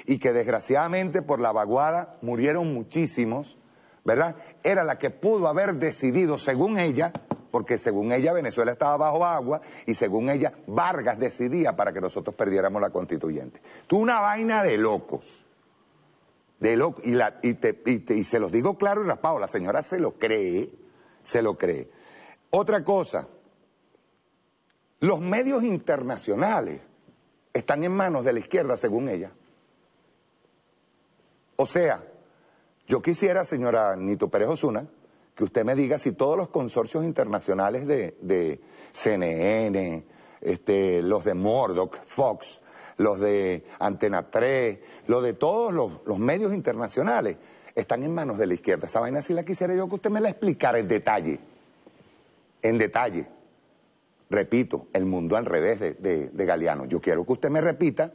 y que desgraciadamente por la vaguada murieron muchísimos, ¿verdad? Era la que pudo haber decidido, según ella, porque según ella Venezuela estaba bajo agua, y según ella Vargas decidía para que nosotros perdiéramos la constituyente. Tú, una vaina de locos. Y se los digo claro y raspado, la señora se lo cree. Otra cosa, los medios internacionales están en manos de la izquierda, según ella. O sea, yo quisiera, señora Nito Pérez Osuna, que usted me diga si todos los consorcios internacionales de CNN, los de Murdoch, Fox, los de Antena 3, los de todos los medios internacionales, están en manos de la izquierda. Esa vaina sí la quisiera yo que usted me la explicara en detalle. En detalle. Repito, el mundo al revés de Galeano. Yo quiero que usted me repita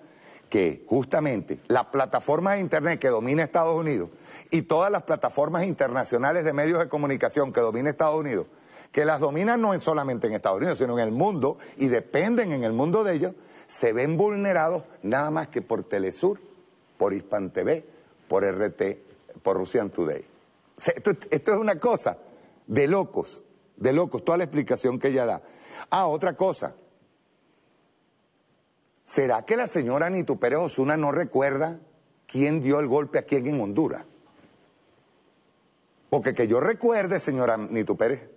que justamente la plataforma de Internet que domina Estados Unidos y todas las plataformas internacionales de medios de comunicación que domina Estados Unidos, que las dominan no solamente en Estados Unidos, sino en el mundo, y dependen en el mundo de ellos, se ven vulnerados nada más que por Telesur, por Hispan TV, por RT, por Russian Today. O sea, esto es una cosa de locos, toda la explicación que ella da. Ah, otra cosa. ¿Será que la señora Nitu Pérez Osuna no recuerda quién dio el golpe a quién en Honduras? Porque que yo recuerde, señora Nitu Pérez,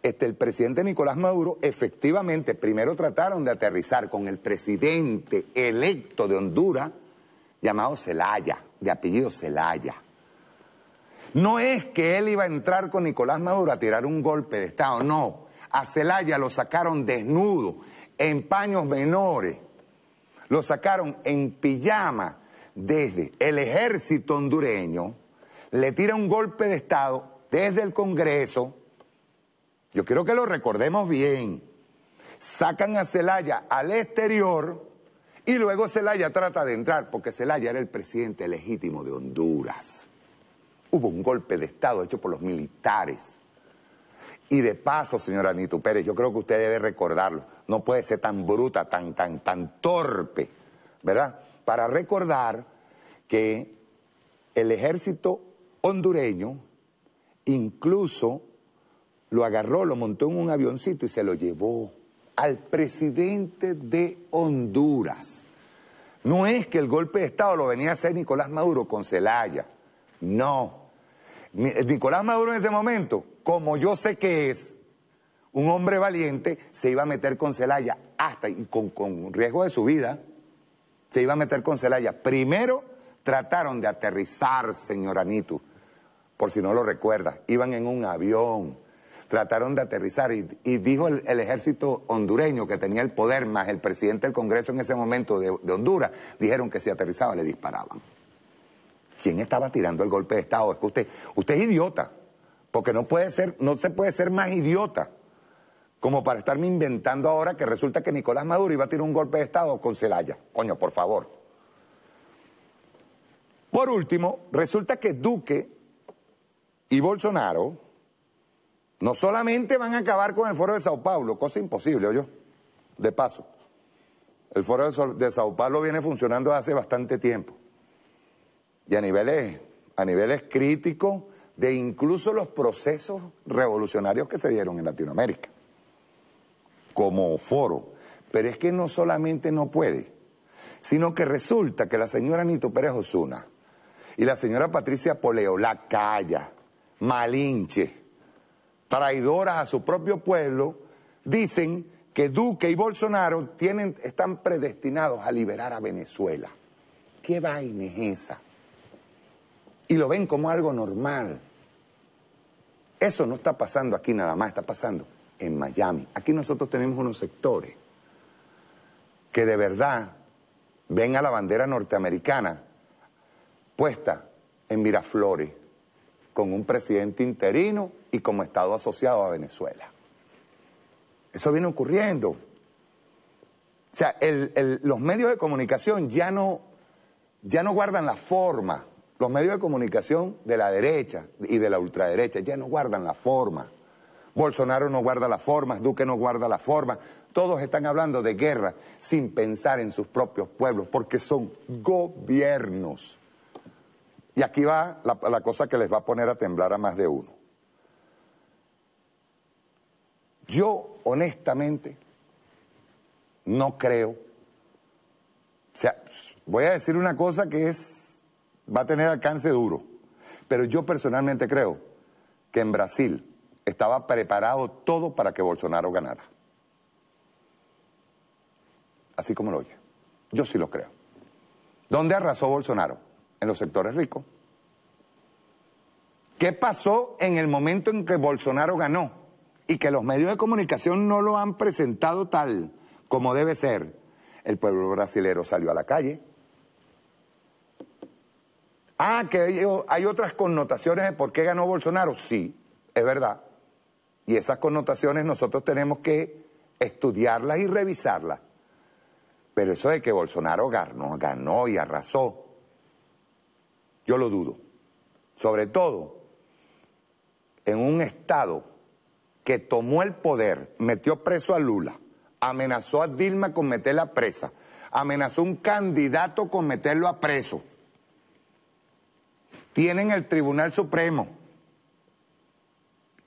el presidente Nicolás Maduro, efectivamente, primero trataron de aterrizar con el presidente electo de Honduras, llamado Zelaya, de apellido Zelaya. No es que él iba a entrar con Nicolás Maduro a tirar un golpe de Estado, no. A Zelaya lo sacaron desnudo, en paños menores, lo sacaron en pijama desde el ejército hondureño, le tira un golpe de Estado desde el Congreso. Yo quiero que lo recordemos bien. Sacan a Zelaya al exterior y luego Zelaya trata de entrar, porque Zelaya era el presidente legítimo de Honduras. Hubo un golpe de Estado hecho por los militares. Y de paso, señora Nitu Pérez, yo creo que usted debe recordarlo. No puede ser tan bruta, tan torpe, ¿verdad? Para recordar que el ejército hondureño incluso lo agarró, lo montó en un avioncito y se lo llevó al presidente de Honduras. No es que el golpe de Estado lo venía a hacer Nicolás Maduro con Zelaya, no. Nicolás Maduro en ese momento, como yo sé que es un hombre valiente, se iba a meter con Zelaya hasta, y con riesgo de su vida, se iba a meter con Zelaya. Primero trataron de aterrizar, señora Nitu, por si no lo recuerda, iban en un avión. Trataron de aterrizar y dijo el ejército hondureño que tenía el poder, más el presidente del Congreso en ese momento de Honduras, dijeron que si aterrizaba le disparaban. ¿Quién estaba tirando el golpe de Estado? Es que usted es idiota, porque no se puede ser más idiota como para estarme inventando ahora que resulta que Nicolás Maduro iba a tirar un golpe de Estado con Zelaya. Coño, por favor. Por último, resulta que Duque y Bolsonaro no solamente van a acabar con el Foro de Sao Paulo, cosa imposible, oye, de paso. El Foro de Sao Paulo viene funcionando hace bastante tiempo. Y a niveles críticos de incluso los procesos revolucionarios que se dieron en Latinoamérica, como foro. Pero es que no solamente no puede, sino que resulta que la señora Nitu Pérez Osuna y la señora Patricia Poleo, la calla, malinche, traidoras a su propio pueblo, dicen que Duque y Bolsonaro están predestinados a liberar a Venezuela. ¿Qué vaina es esa? Y lo ven como algo normal. Eso no está pasando aquí nada más, está pasando en Miami. Aquí nosotros tenemos unos sectores que de verdad ven a la bandera norteamericana puesta en Miraflores, con un presidente interino y como Estado asociado a Venezuela. Eso viene ocurriendo. O sea, los medios de comunicación ya no guardan la forma. Los medios de comunicación de la derecha y de la ultraderecha ya no guardan la forma. Bolsonaro no guarda la forma, Duque no guarda la forma. Todos están hablando de guerra sin pensar en sus propios pueblos, porque son gobiernos. Y aquí va la cosa que les va a poner a temblar a más de uno. Yo, honestamente, no creo. O sea, voy a decir una cosa que va a tener alcance duro, pero yo personalmente creo que en Brasil estaba preparado todo para que Bolsonaro ganara. Así como lo oye. Yo sí lo creo. ¿Dónde arrasó Bolsonaro? En los sectores ricos. ¿Qué pasó en el momento en que Bolsonaro ganó? Y que los medios de comunicación no lo han presentado tal como debe ser. El pueblo brasilero salió a la calle. Ah, que hay otras connotaciones de por qué ganó Bolsonaro. Sí, es verdad. Y esas connotaciones nosotros tenemos que estudiarlas y revisarlas. Pero eso de que Bolsonaro ganó y arrasó, yo lo dudo. Sobre todo en un Estado que tomó el poder, metió preso a Lula, amenazó a Dilma con meterla presa, amenazó a un candidato con meterlo a preso. Tienen el Tribunal Supremo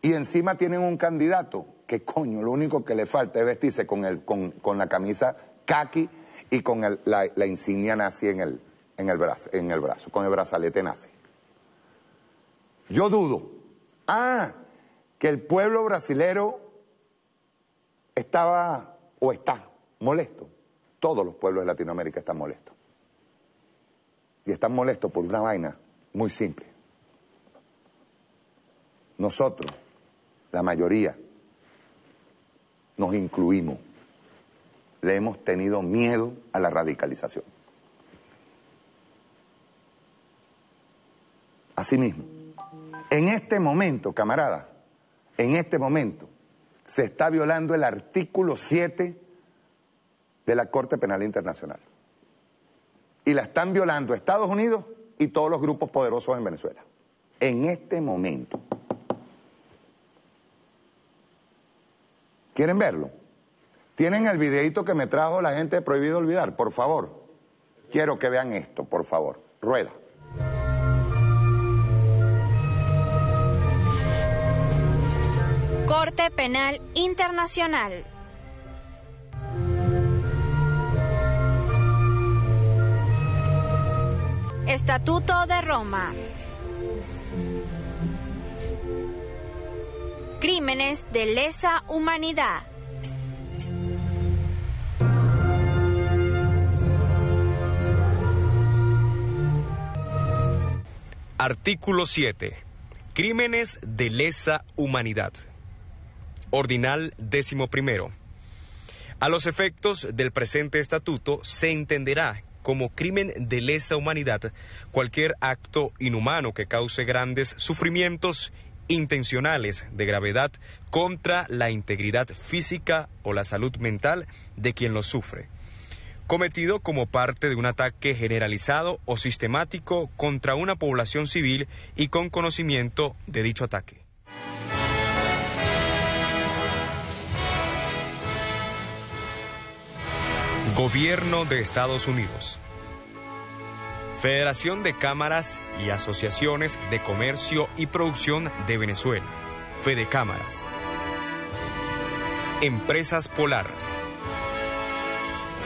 y encima tienen un candidato que, coño, lo único que le falta es vestirse con la camisa caqui y con la insignia nazi en el brazo, con el brazalete nazi. Yo dudo, que el pueblo brasilero estaba o está molesto. Todos los pueblos de Latinoamérica están molestos. Y están molestos por una vaina muy simple. Nosotros, la mayoría, nos incluimos. Le hemos tenido miedo a la radicalización. Asimismo, en este momento, camaradas, en este momento se está violando el artículo 7 de la Corte Penal Internacional. Y la están violando Estados Unidos y todos los grupos poderosos en Venezuela. En este momento. ¿Quieren verlo? ¿Tienen el videíto que me trajo la gente de Prohibido Olvidar? Por favor. Quiero que vean esto, por favor. Rueda. Corte Penal Internacional. Estatuto de Roma. Crímenes de lesa humanidad. Artículo 7. Crímenes de lesa humanidad. Ordinal 11. A los efectos del presente estatuto se entenderá como crimen de lesa humanidad cualquier acto inhumano que cause grandes sufrimientos intencionales de gravedad contra la integridad física o la salud mental de quien lo sufre, cometido como parte de un ataque generalizado o sistemático contra una población civil y con conocimiento de dicho ataque. Gobierno de Estados Unidos. Federación de Cámaras y Asociaciones de Comercio y Producción de Venezuela, Fedecámaras. Empresas Polar.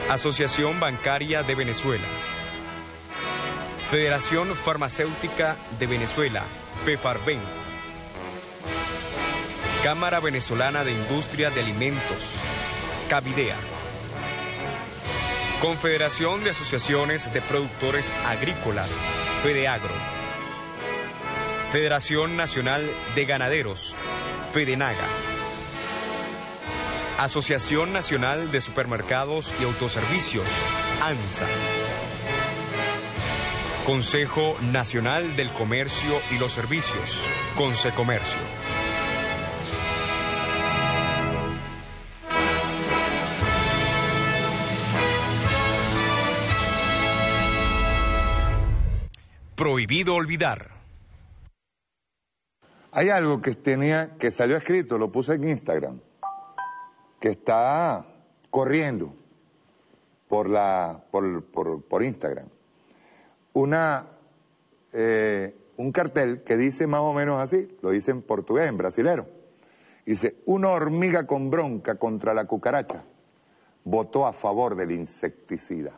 Asociación Bancaria de Venezuela. Federación Farmacéutica de Venezuela, FEFARVEN. Cámara Venezolana de Industria de Alimentos, Cavidea. Confederación de Asociaciones de Productores Agrícolas, FEDEAGRO. Federación Nacional de Ganaderos, FEDENAGA. Asociación Nacional de Supermercados y Autoservicios, ANSA. Consejo Nacional del Comercio y los Servicios, Consecomercio. Prohibido olvidar. Hay algo que salió escrito, lo puse en Instagram, que está corriendo por Instagram. Un cartel que dice más o menos así, lo dice en portugués, en brasilero. Dice, una hormiga con bronca contra la cucaracha votó a favor del insecticida.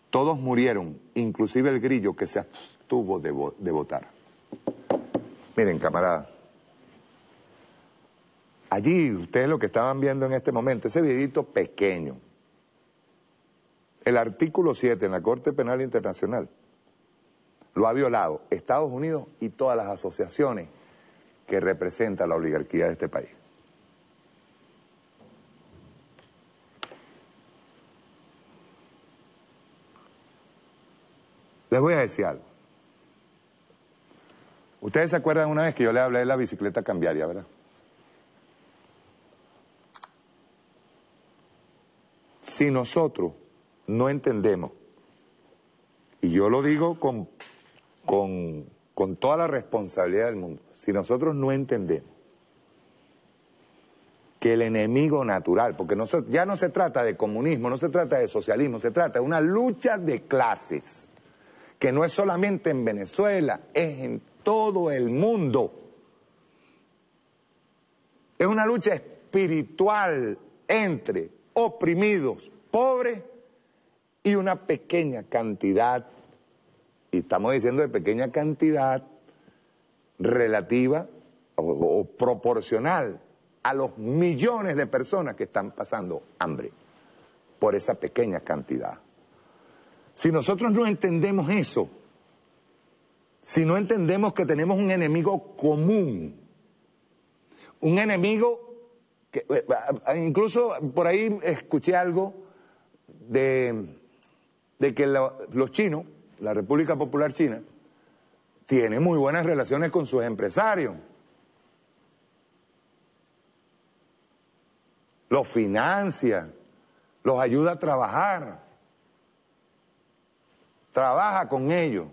Todos murieron, inclusive el grillo que se abstuvo de votar. Miren, camaradas, allí ustedes lo que estaban viendo en este momento, ese videito pequeño, el artículo 7 en la Corte Penal Internacional lo ha violado Estados Unidos y todas las asociaciones que representan la oligarquía de este país. Les voy a decir algo. Ustedes se acuerdan una vez que yo les hablé de la bicicleta cambiaria, ¿verdad? Si nosotros no entendemos, y yo lo digo con toda la responsabilidad del mundo, si nosotros no entendemos que el enemigo natural, porque ya no se trata de comunismo, no se trata de socialismo, se trata de una lucha de clases, que no es solamente en Venezuela, es en todo el mundo. Es una lucha espiritual entre oprimidos, pobres y una pequeña cantidad, y estamos diciendo de pequeña cantidad relativa o proporcional a los millones de personas que están pasando hambre por esa pequeña cantidad. Si nosotros no entendemos eso, si no entendemos que tenemos un enemigo común, un enemigo que incluso por ahí escuché algo de que los chinos, la República Popular China, tiene muy buenas relaciones con sus empresarios. Los financia, los ayuda a trabajar, trabaja con ellos.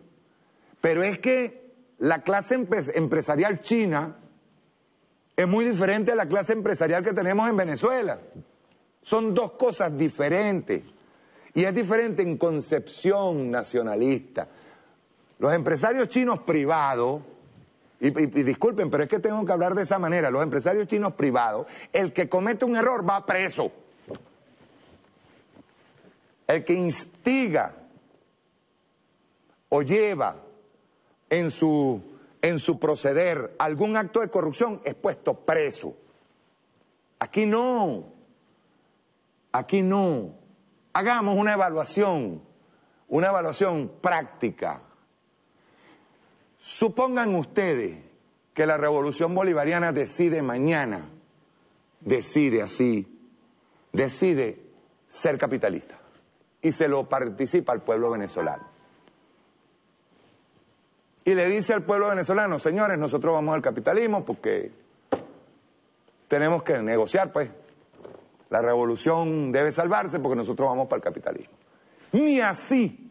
Pero es que la clase empresarial china es muy diferente a la clase empresarial que tenemos en Venezuela. Son dos cosas diferentes. Y es diferente en concepción nacionalista. Los empresarios chinos privados, y disculpen, pero es que tengo que hablar de esa manera, los empresarios chinos privados, el que comete un error va preso. El que instiga o lleva en su proceder algún acto de corrupción es puesto preso. Aquí no. Aquí no. Hagamos una evaluación práctica. Supongan ustedes que la revolución bolivariana decide mañana, decide ser capitalista y se lo participa al pueblo venezolano. Y le dice al pueblo venezolano, señores, nosotros vamos al capitalismo porque tenemos que negociar, pues. La revolución debe salvarse porque nosotros vamos para el capitalismo. Ni así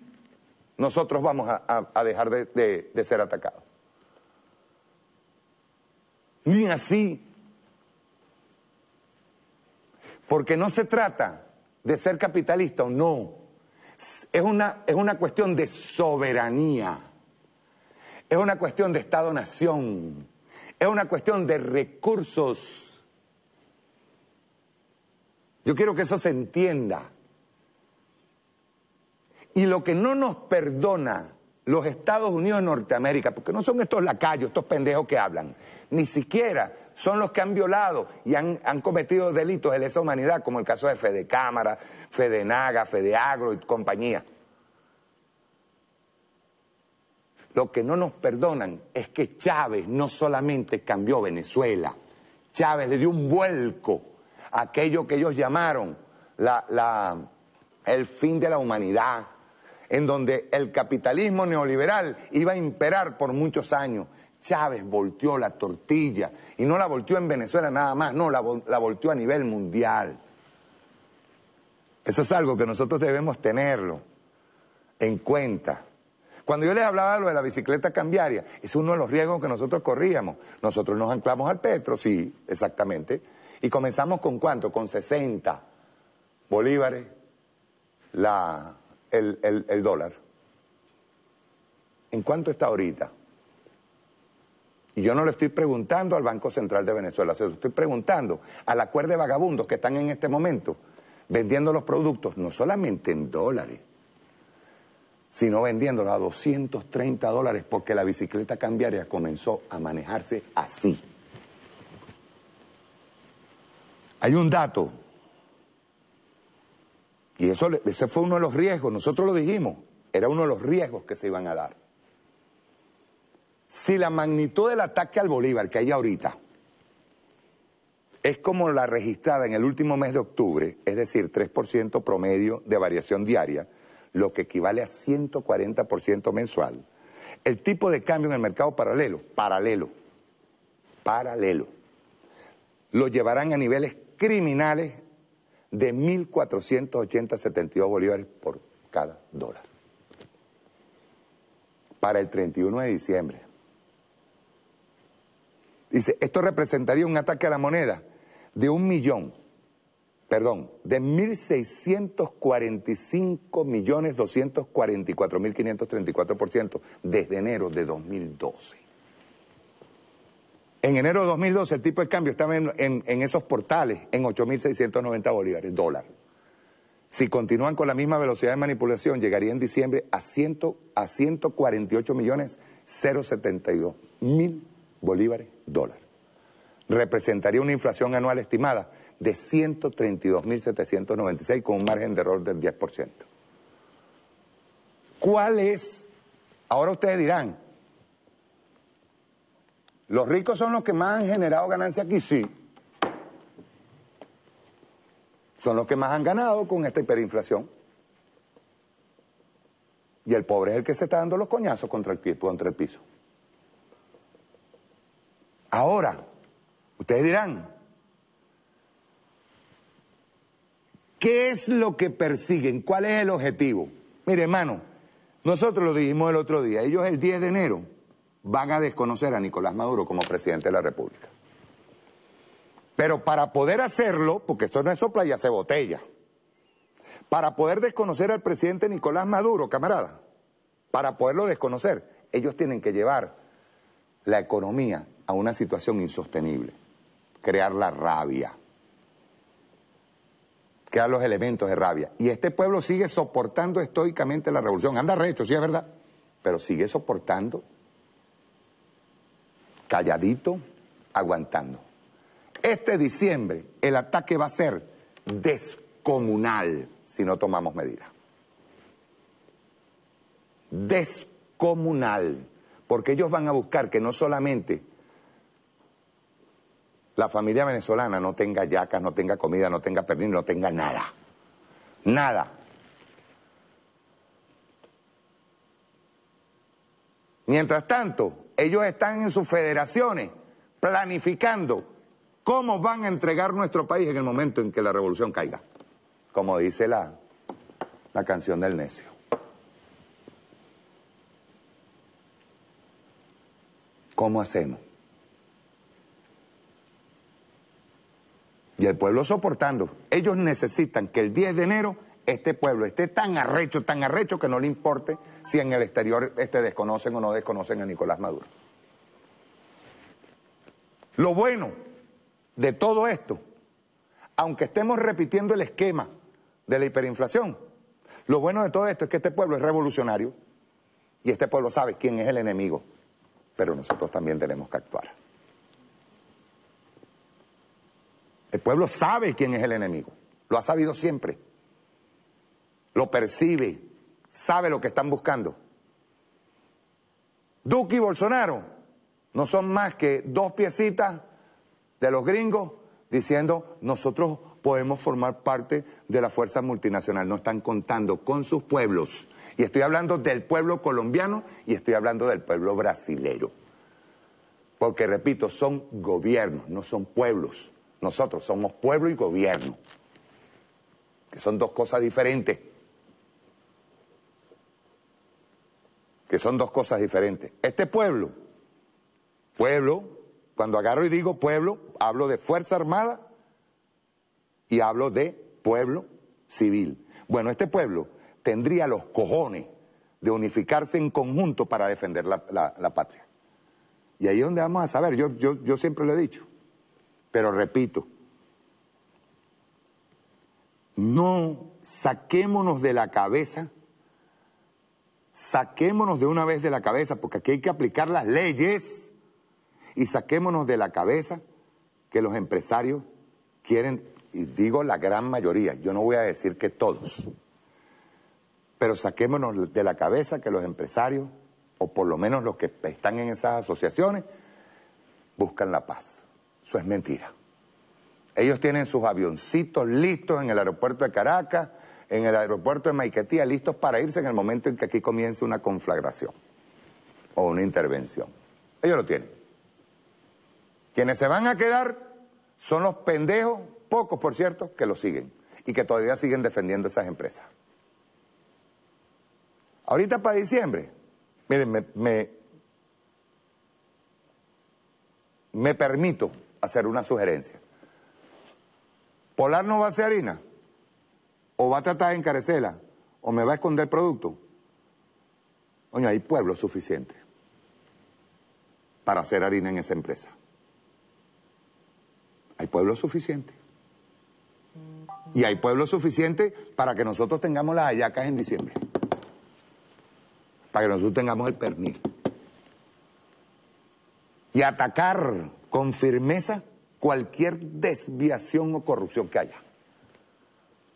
nosotros vamos a dejar de ser atacados. Ni así. Porque no se trata de ser capitalista o no. Es una cuestión de soberanía. Es una cuestión de Estado-nación. Es una cuestión de recursos. Yo quiero que eso se entienda. Y lo que no nos perdona los Estados Unidos de Norteamérica, porque no son estos lacayos, estos pendejos que hablan, ni siquiera son los que han violado y han cometido delitos de lesa humanidad, como el caso de Fede Cámara, Fede Naga, Fede Agro y compañía. Lo que no nos perdonan es que Chávez no solamente cambió Venezuela, Chávez le dio un vuelco a aquello que ellos llamaron el fin de la humanidad, en donde el capitalismo neoliberal iba a imperar por muchos años. Chávez volteó la tortilla, y no la volteó en Venezuela nada más, no, la volteó a nivel mundial. Eso es algo que nosotros debemos tenerlo en cuenta. Cuando yo les hablaba de lo de la bicicleta cambiaria, es uno de los riesgos que nosotros corríamos. Nosotros nos anclamos al petro, sí, exactamente, y comenzamos con ¿cuánto? Con 60 bolívares el dólar. ¿En cuánto está ahorita? Y yo no le estoy preguntando al Banco Central de Venezuela, se lo estoy preguntando a la cuerda de vagabundos que están en este momento vendiendo los productos, no solamente en dólares, sino vendiéndolos a $230 porque la bicicleta cambiaria comenzó a manejarse así. Hay un dato, y ese fue uno de los riesgos, nosotros lo dijimos, era uno de los riesgos que se iban a dar. Si la magnitud del ataque al Bolívar que hay ahorita es como la registrada en el último mes de octubre, es decir, 3% promedio de variación diaria, lo que equivale a 140% mensual, el tipo de cambio en el mercado paralelo, lo llevarán a niveles criminales de 1.480,72 bolívares por cada dólar. Para el 31 de diciembre. Dice, esto representaría un ataque a la moneda de 1.645.244.534% desde enero de 2012. En enero de 2012 el tipo de cambio estaba en esos portales en 8.690 bolívares, dólar. Si continúan con la misma velocidad de manipulación, llegaría en diciembre a 148.072.000 bolívares, dólar. Representaría una inflación anual estimada de 132.796 con un margen de error del 10%. ¿Cuál es? Ahora ustedes dirán, ¿los ricos son los que más han generado ganancia aquí? Sí. Son los que más han ganado con esta hiperinflación. Y el pobre es el que se está dando los coñazos contra el piso. Ahora, ustedes dirán, ¿qué es lo que persiguen? ¿Cuál es el objetivo? Mire, hermano, nosotros lo dijimos el otro día, ellos el 10 de enero van a desconocer a Nicolás Maduro como presidente de la República. Pero para poder hacerlo, porque esto no es sopla y hace botella, para poder desconocer al presidente Nicolás Maduro, camarada, para poderlo desconocer, ellos tienen que llevar la economía a una situación insostenible, crear la rabia, crear los elementos de rabia. Y este pueblo sigue soportando estoicamente la revolución, anda recho, sí es verdad, pero sigue soportando, calladito, aguantando. Este diciembre el ataque va a ser descomunal si no tomamos medidas. Descomunal, porque ellos van a buscar que no solamente la familia venezolana no tenga yacas, no tenga comida, no tenga pernil, no tenga nada. Nada. Mientras tanto, ellos están en sus federaciones planificando cómo van a entregar nuestro país en el momento en que la revolución caiga. Como dice la canción del necio. ¿Cómo hacemos? Y el pueblo soportando. Ellos necesitan que el 10 de enero este pueblo esté tan arrecho que no le importe si en el exterior desconocen o no desconocen a Nicolás Maduro. Lo bueno de todo esto, aunque estemos repitiendo el esquema de la hiperinflación, lo bueno de todo esto es que este pueblo es revolucionario y este pueblo sabe quién es el enemigo, pero nosotros también tenemos que actuar. El pueblo sabe quién es el enemigo, lo ha sabido siempre, lo percibe, sabe lo que están buscando. Duque y Bolsonaro no son más que dos piecitas de los gringos diciendo nosotros podemos formar parte de la fuerza multinacional. No están contando con sus pueblos. Y estoy hablando del pueblo colombiano y estoy hablando del pueblo brasilero. Porque, repito, son gobiernos, no son pueblos. Nosotros somos pueblo y gobierno, que son dos cosas diferentes. Este pueblo, cuando agarro y digo pueblo, hablo de Fuerza Armada y hablo de pueblo civil. Bueno, este pueblo tendría los cojones de unificarse en conjunto para defender la patria. Y ahí es donde vamos a saber, yo siempre lo he dicho, pero repito, no saquémonos de la cabeza, saquémonos de una vez de la cabeza, porque aquí hay que aplicar las leyes, y saquémonos de la cabeza que los empresarios quieren, y digo la gran mayoría, yo no voy a decir que todos, pero saquémonos de la cabeza que los empresarios, o por lo menos los que están en esas asociaciones, buscan la paz. Eso es mentira. Ellos tienen sus avioncitos listos en el aeropuerto de Caracas, en el aeropuerto de Maiquetía, listos para irse en el momento en que aquí comience una conflagración o una intervención. Ellos lo tienen. Quienes se van a quedar son los pendejos, pocos por cierto, que lo siguen y que todavía siguen defendiendo esas empresas. Ahorita para diciembre, miren, me permito hacer una sugerencia. ¿Polar no va a hacer harina? ¿O va a tratar de encarecerla? ¿O me va a esconder producto? Coño, hay pueblo suficiente para hacer harina en esa empresa. Hay pueblo suficiente. Y hay pueblo suficiente para que nosotros tengamos las hallacas en diciembre. Para que nosotros tengamos el pernil. Y atacar con firmeza cualquier desviación o corrupción que haya.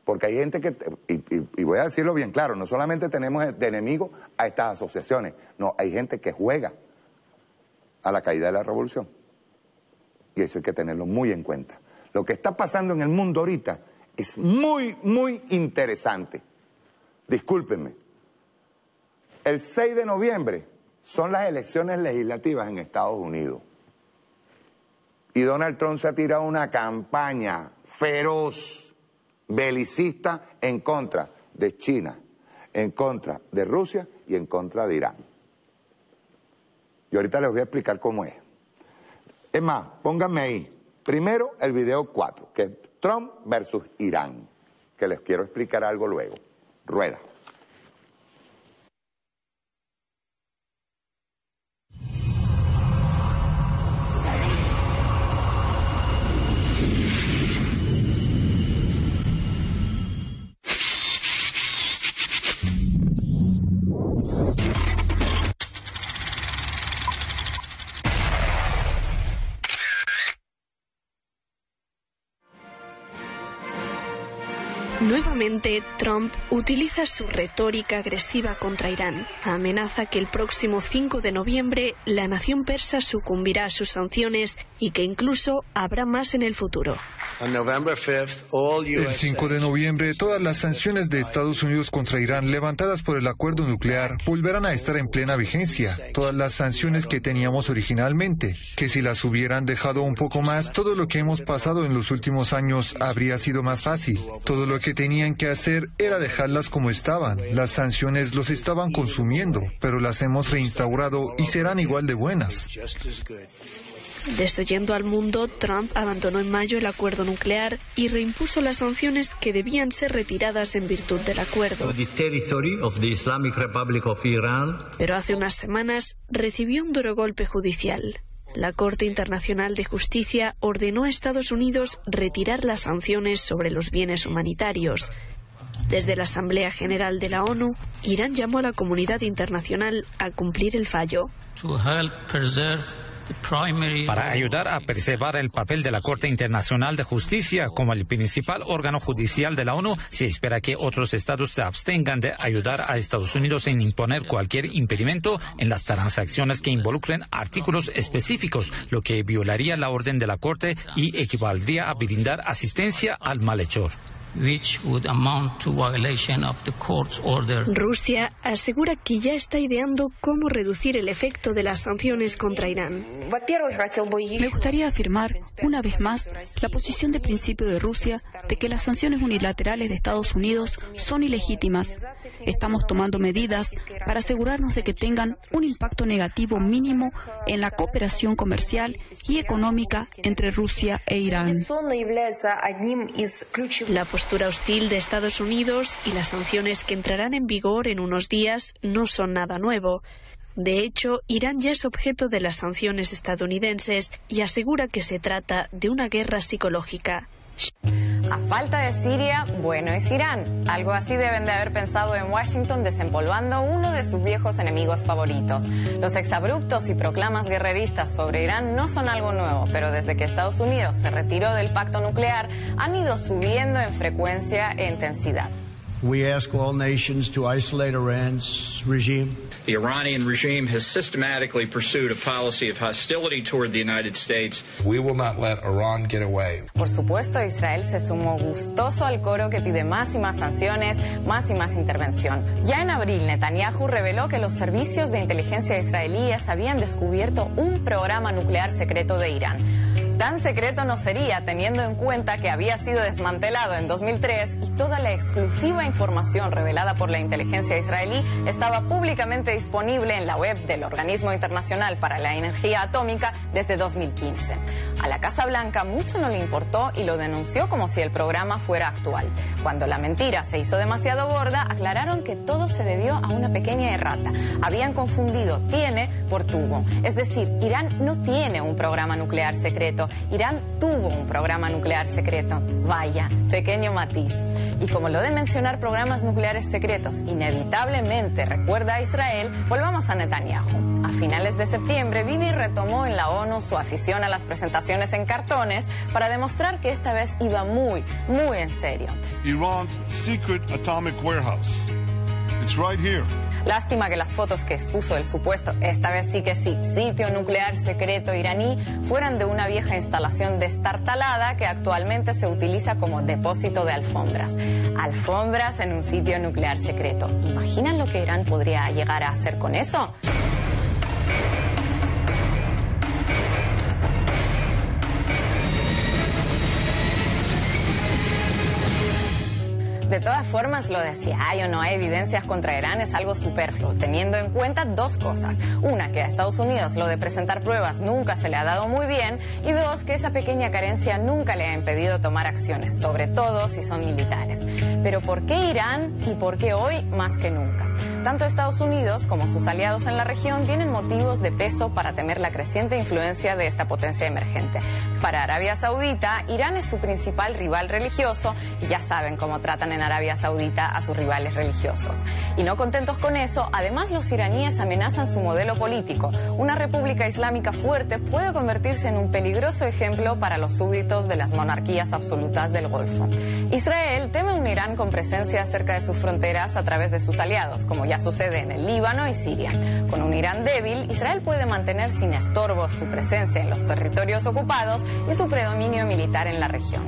Porque hay gente que, y voy a decirlo bien claro, no solamente tenemos de enemigos a estas asociaciones, no, hay gente que juega a la caída de la revolución. Y eso hay que tenerlo muy en cuenta. Lo que está pasando en el mundo ahorita es muy, muy interesante. Discúlpenme. El 6 de noviembre son las elecciones legislativas en Estados Unidos. Y Donald Trump se ha tirado una campaña feroz, belicista, en contra de China, en contra de Rusia y en contra de Irán. Y ahorita les voy a explicar cómo es. Es más, pónganme ahí, primero el video 4, que es Trump versus Irán, que les quiero explicar algo luego. Rueda. Nuevamente, Trump utiliza su retórica agresiva contra Irán. Amenaza que el próximo 5 de noviembre la nación persa sucumbirá a sus sanciones y que incluso habrá más en el futuro. El 5 de noviembre, todas las sanciones de Estados Unidos contra Irán levantadas por el acuerdo nuclear volverán a estar en plena vigencia. Todas las sanciones que teníamos originalmente, que si las hubieran dejado un poco más, todo lo que hemos pasado en los últimos años habría sido más fácil. Todo lo que tenían que hacer era dejarlas como estaban. Las sanciones los estaban consumiendo, pero las hemos reinstaurado y serán igual de buenas. Desoyendo al mundo, Trump abandonó en mayo el acuerdo nuclear y reimpuso las sanciones que debían ser retiradas en virtud del acuerdo. Pero hace unas semanas recibió un duro golpe judicial. La Corte Internacional de Justicia ordenó a Estados Unidos retirar las sanciones sobre los bienes humanitarios. Desde la Asamblea General de la ONU, Irán llamó a la comunidad internacional a cumplir el fallo. Para ayudar a preservar el papel de la Corte Internacional de Justicia como el principal órgano judicial de la ONU, se espera que otros estados se abstengan de ayudar a Estados Unidos en imponer cualquier impedimento en las transacciones que involucren artículos específicos, lo que violaría la orden de la Corte y equivaldría a brindar asistencia al malhechor. Rusia asegura que ya está ideando cómo reducir el efecto de las sanciones contra Irán. Me gustaría afirmar, una vez más, la posición de principio de Rusia de que las sanciones unilaterales de Estados Unidos son ilegítimas. Estamos tomando medidas para asegurarnos de que tengan un impacto negativo mínimo en la cooperación comercial y económica entre Rusia e Irán. La postura hostil de Estados Unidos y las sanciones que entrarán en vigor en unos días no son nada nuevo. De hecho, Irán ya es objeto de las sanciones estadounidenses y asegura que se trata de una guerra psicológica. A falta de Siria, bueno es Irán. Algo así deben de haber pensado en Washington desempolvando uno de sus viejos enemigos favoritos. Los exabruptos y proclamas guerreristas sobre Irán no son algo nuevo, pero desde que Estados Unidos se retiró del pacto nuclear han ido subiendo en frecuencia e intensidad. We ask all nations to isolate Iran's regime. The Iranian regime has systematically pursued a policy of hostility toward the United States. We will not let Iran get away. Por supuesto, Israel se sumó gustoso al coro que pide más y más sanciones, más y más intervención. Ya en abril, Netanyahu reveló que los servicios de inteligencia israelíes habían descubierto un programa nuclear secreto de Irán. Tan secreto no sería, teniendo en cuenta que había sido desmantelado en 2003 y toda la exclusiva información revelada por la inteligencia israelí estaba públicamente disponible en la web del Organismo Internacional para la Energía Atómica desde 2015. A la Casa Blanca mucho no le importó y lo denunció como si el programa fuera actual. Cuando la mentira se hizo demasiado gorda, aclararon que todo se debió a una pequeña errata. Habían confundido tiene por tuvo. Es decir, Irán no tiene un programa nuclear secreto. Irán tuvo un programa nuclear secreto. Vaya, pequeño matiz. Y como lo de mencionar programas nucleares secretos inevitablemente recuerda a Israel, volvamos a Netanyahu. A finales de septiembre, Bibi retomó en la ONU su afición a las presentaciones en cartones para demostrar que esta vez iba muy en serio. Iran's secret atomic warehouse. It's right here. Lástima que las fotos que expuso el supuesto, esta vez sí que sí, sitio nuclear secreto iraní, fueran de una vieja instalación destartalada que actualmente se utiliza como depósito de alfombras. Alfombras en un sitio nuclear secreto. ¿Imaginan lo que Irán podría llegar a hacer con eso? De todas formas, lo de si hay o no hay evidencias contra Irán es algo superfluo, teniendo en cuenta dos cosas. Una, que a Estados Unidos lo de presentar pruebas nunca se le ha dado muy bien, y dos, que esa pequeña carencia nunca le ha impedido tomar acciones, sobre todo si son militares. Pero ¿por qué Irán y por qué hoy más que nunca? Tanto Estados Unidos como sus aliados en la región tienen motivos de peso para temer la creciente influencia de esta potencia emergente. Para Arabia Saudita, Irán es su principal rival religioso y ya saben cómo tratan en Arabia Saudita a sus rivales religiosos. Y no contentos con eso, además los iraníes amenazan su modelo político. Una república islámica fuerte puede convertirse en un peligroso ejemplo para los súbditos de las monarquías absolutas del Golfo. Israel teme un Irán con presencia cerca de sus fronteras a través de sus aliados, como ya sucede en el Líbano y Siria. Con un Irán débil, Israel puede mantener sin estorbos su presencia en los territorios ocupados y su predominio militar en la región.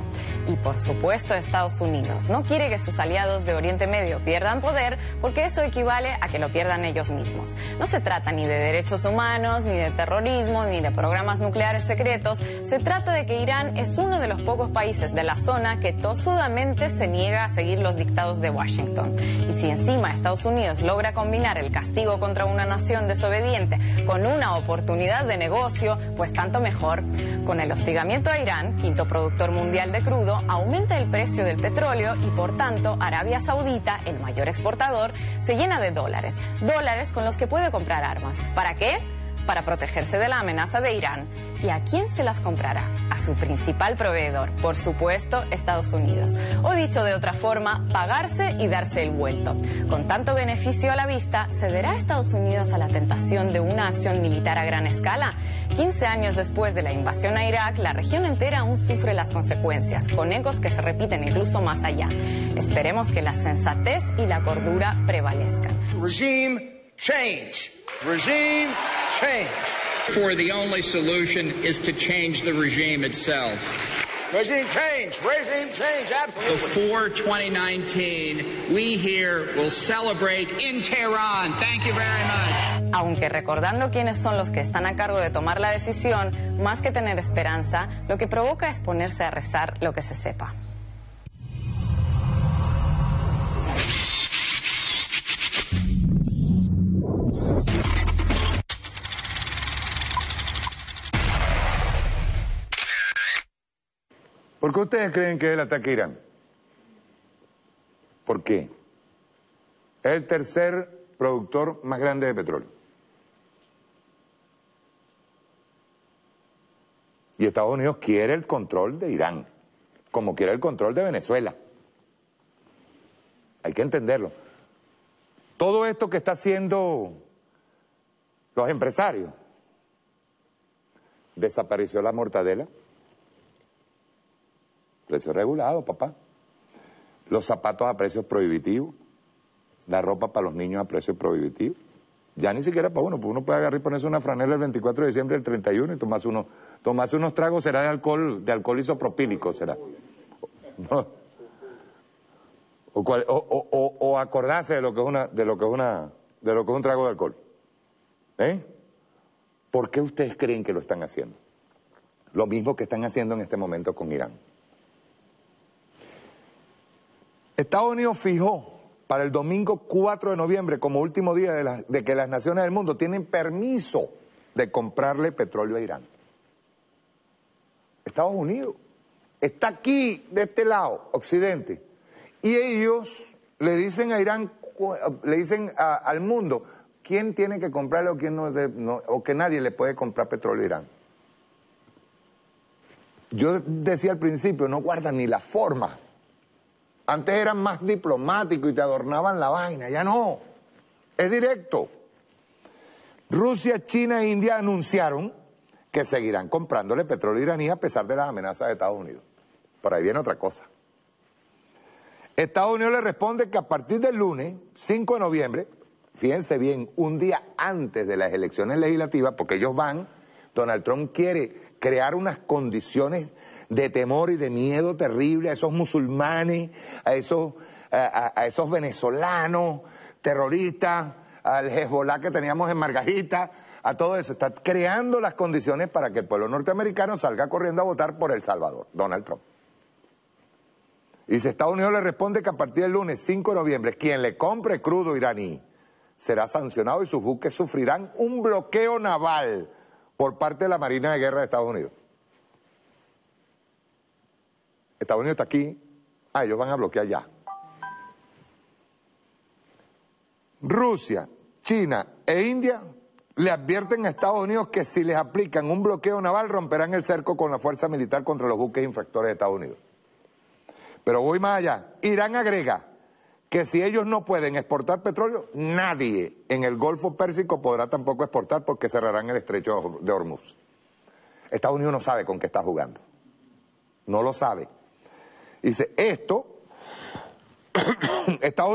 Y por supuesto Estados Unidos no quiere que sus aliados de Oriente Medio pierdan poder, porque eso equivale a que lo pierdan ellos mismos. No se trata ni de derechos humanos, ni de terrorismo, ni de programas nucleares secretos. Se trata de que Irán es uno de los pocos países de la zona que tosudamente se niega a seguir los dictados de Washington. Y si encima Estados Unidos logra combinar el castigo contra una nación desobediente con una oportunidad de negocio, pues tanto mejor. Con el hostigamiento a Irán, quinto productor mundial de crudo, aumenta el precio del petróleo y por tanto Arabia Saudita, el mayor exportador, se llena de dólares con los que puede comprar armas. ¿Para qué? Para protegerse de la amenaza de Irán. ¿Y a quién se las comprará? A su principal proveedor, por supuesto, Estados Unidos. O dicho de otra forma, pagarse y darse el vuelto. Con tanto beneficio a la vista, ¿cederá Estados Unidos a la tentación de una acción militar a gran escala? 15 años después de la invasión a Irak, la región entera aún sufre las consecuencias, con ecos que se repiten incluso más allá. Esperemos que la sensatez y la cordura prevalezcan. Regime change. Regime change. For the only solution is to change the regime itself. Regime change, absolutely. Before 2019, we here will celebrate in Tehran. Thank you very much. Aunque recordando quiénes son los que están a cargo de tomar la decisión, más que tener esperanza, lo que provoca es ponerse a rezar lo que se sepa. ¿Por qué ustedes creen que es el ataque a Irán? ¿Por qué? Es el tercer productor más grande de petróleo. Y Estados Unidos quiere el control de Irán, como quiere el control de Venezuela. Hay que entenderlo. Todo esto que está haciendo los empresarios, desapareció la mortadela. Precio regulado, papá. Los zapatos a precios prohibitivos. La ropa para los niños a precios prohibitivos. Ya ni siquiera para uno, pues uno puede agarrar y ponerse una franela el 24 de diciembre del 31 y tomarse unos tragos, será de alcohol isopropílico, será. O acordarse de lo que es un trago de alcohol. ¿Por qué ustedes creen que lo están haciendo? Lo mismo que están haciendo en este momento con Irán. Estados Unidos fijó para el domingo 4 de noviembre como último día de que las naciones del mundo tienen permiso de comprarle petróleo a Irán. Estados Unidos está aquí, de este lado, Occidente, y ellos le dicen a Irán, le dicen al mundo, ¿quién tiene que comprarle o quién no, o que nadie le puede comprar petróleo a Irán? Yo decía al principio, no guardan ni la forma. Antes eran más diplomáticos y te adornaban la vaina, ya no, es directo. Rusia, China e India anunciaron que seguirán comprándole petróleo iraní a pesar de las amenazas de Estados Unidos. Por ahí viene otra cosa. Estados Unidos le responde que a partir del lunes, 5 de noviembre, fíjense bien, un día antes de las elecciones legislativas, porque ellos van, Donald Trump quiere crear unas condiciones de temor y de miedo terrible a esos musulmanes, a esos venezolanos terroristas, al Hezbollah que teníamos en Margarita, a todo eso. Está creando las condiciones para que el pueblo norteamericano salga corriendo a votar por El Salvador, Donald Trump. Y dice, Estados Unidos le responde que a partir del lunes 5 de noviembre, quien le compre crudo iraní será sancionado y sus buques sufrirán un bloqueo naval por parte de la Marina de Guerra de Estados Unidos. Estados Unidos está aquí, ellos van a bloquear ya. Rusia, China e India le advierten a Estados Unidos que si les aplican un bloqueo naval romperán el cerco con la fuerza militar contra los buques infractores de Estados Unidos. Pero voy más allá. Irán agrega que si ellos no pueden exportar petróleo, nadie en el Golfo Pérsico podrá tampoco exportar porque cerrarán el estrecho de Hormuz. Estados Unidos no sabe con qué está jugando. No lo sabe. Dice, Estados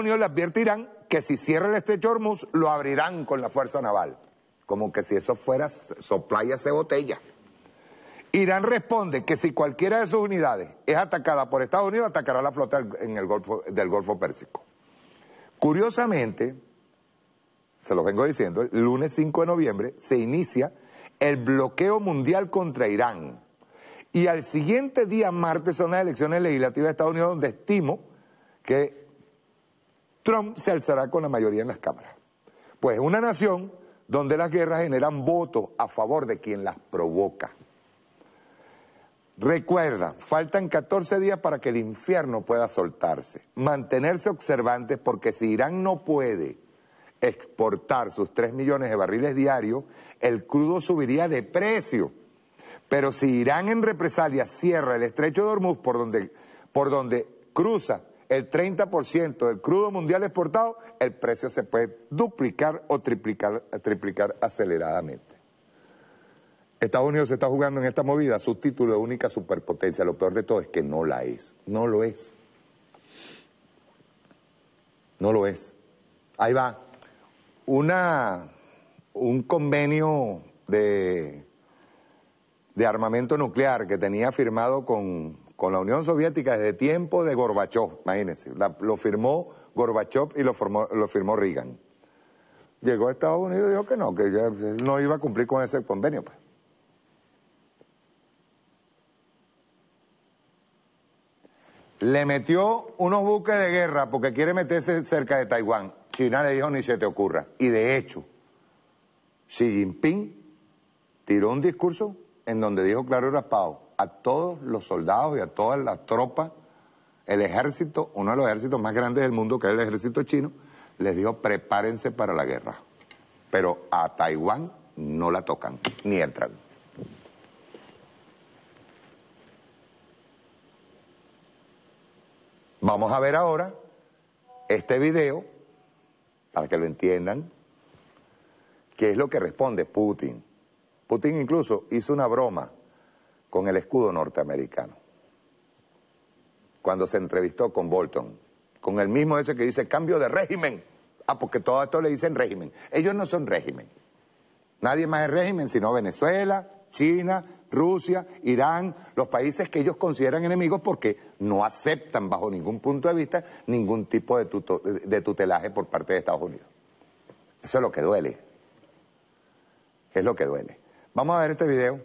Unidos le advierte a Irán que si cierra el estrecho de Hormuz, lo abrirán con la fuerza naval. Como que si eso fuera soplayase botella. Irán responde que si cualquiera de sus unidades es atacada por Estados Unidos, atacará la flota del Golfo Pérsico. Curiosamente, se los vengo diciendo, el lunes 5 de noviembre se inicia el bloqueo mundial contra Irán. Y al siguiente día, martes, son las elecciones legislativas de Estados Unidos, donde estimo que Trump se alzará con la mayoría en las cámaras. Pues una nación donde las guerras generan votos a favor de quien las provoca. Recuerda, faltan 14 días para que el infierno pueda soltarse. Mantenerse observantes porque si Irán no puede exportar sus 3 millones de barriles diarios, el crudo subiría de precio. Pero si Irán en represalia cierra el estrecho de Hormuz por donde cruza el 30% del crudo mundial exportado, el precio se puede duplicar o triplicar aceleradamente. Estados Unidos se está jugando en esta movida su título de única superpotencia. Lo peor de todo es que no la es. No lo es. No lo es. Ahí va. Un convenio de armamento nuclear que tenía firmado con la Unión Soviética desde tiempo de Gorbachov, imagínense. Lo firmó Gorbachov y lo firmó Reagan. Llegó a Estados Unidos y dijo que ya no iba a cumplir con ese convenio, pues. Le metió unos buques de guerra porque quiere meterse cerca de Taiwán. China le dijo ni se te ocurra. Y de hecho, Xi Jinping tiró un discurso en donde dijo claro y raspado a todos los soldados y a toda la tropa, el ejército, uno de los ejércitos más grandes del mundo, que es el ejército chino, les dijo prepárense para la guerra. Pero a Taiwán no la tocan, ni entran. Vamos a ver ahora este video, para que lo entiendan, qué es lo que responde Putin. Putin incluso hizo una broma con el escudo norteamericano cuando se entrevistó con Bolton, con el mismo ese que dice cambio de régimen. Porque todo esto le dicen régimen. Ellos no son régimen. Nadie más es régimen sino Venezuela, China, Rusia, Irán, los países que ellos consideran enemigos porque no aceptan bajo ningún punto de vista ningún tipo de tutelaje por parte de Estados Unidos. Eso es lo que duele. Es lo que duele. Vamos a ver este video.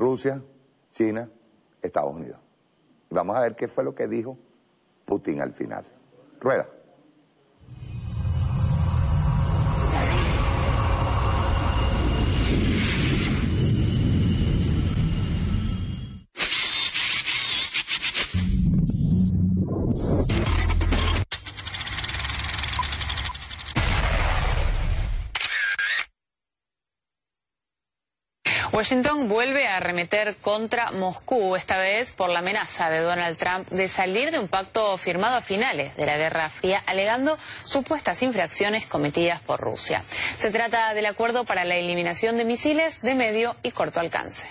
Rusia, China, Estados Unidos. Y vamos a ver qué fue lo que dijo Putin al final. Rueda. Washington vuelve a arremeter contra Moscú, esta vez por la amenaza de Donald Trump de salir de un pacto firmado a finales de la Guerra Fría, alegando supuestas infracciones cometidas por Rusia. Se trata del acuerdo para la eliminación de misiles de medio y corto alcance.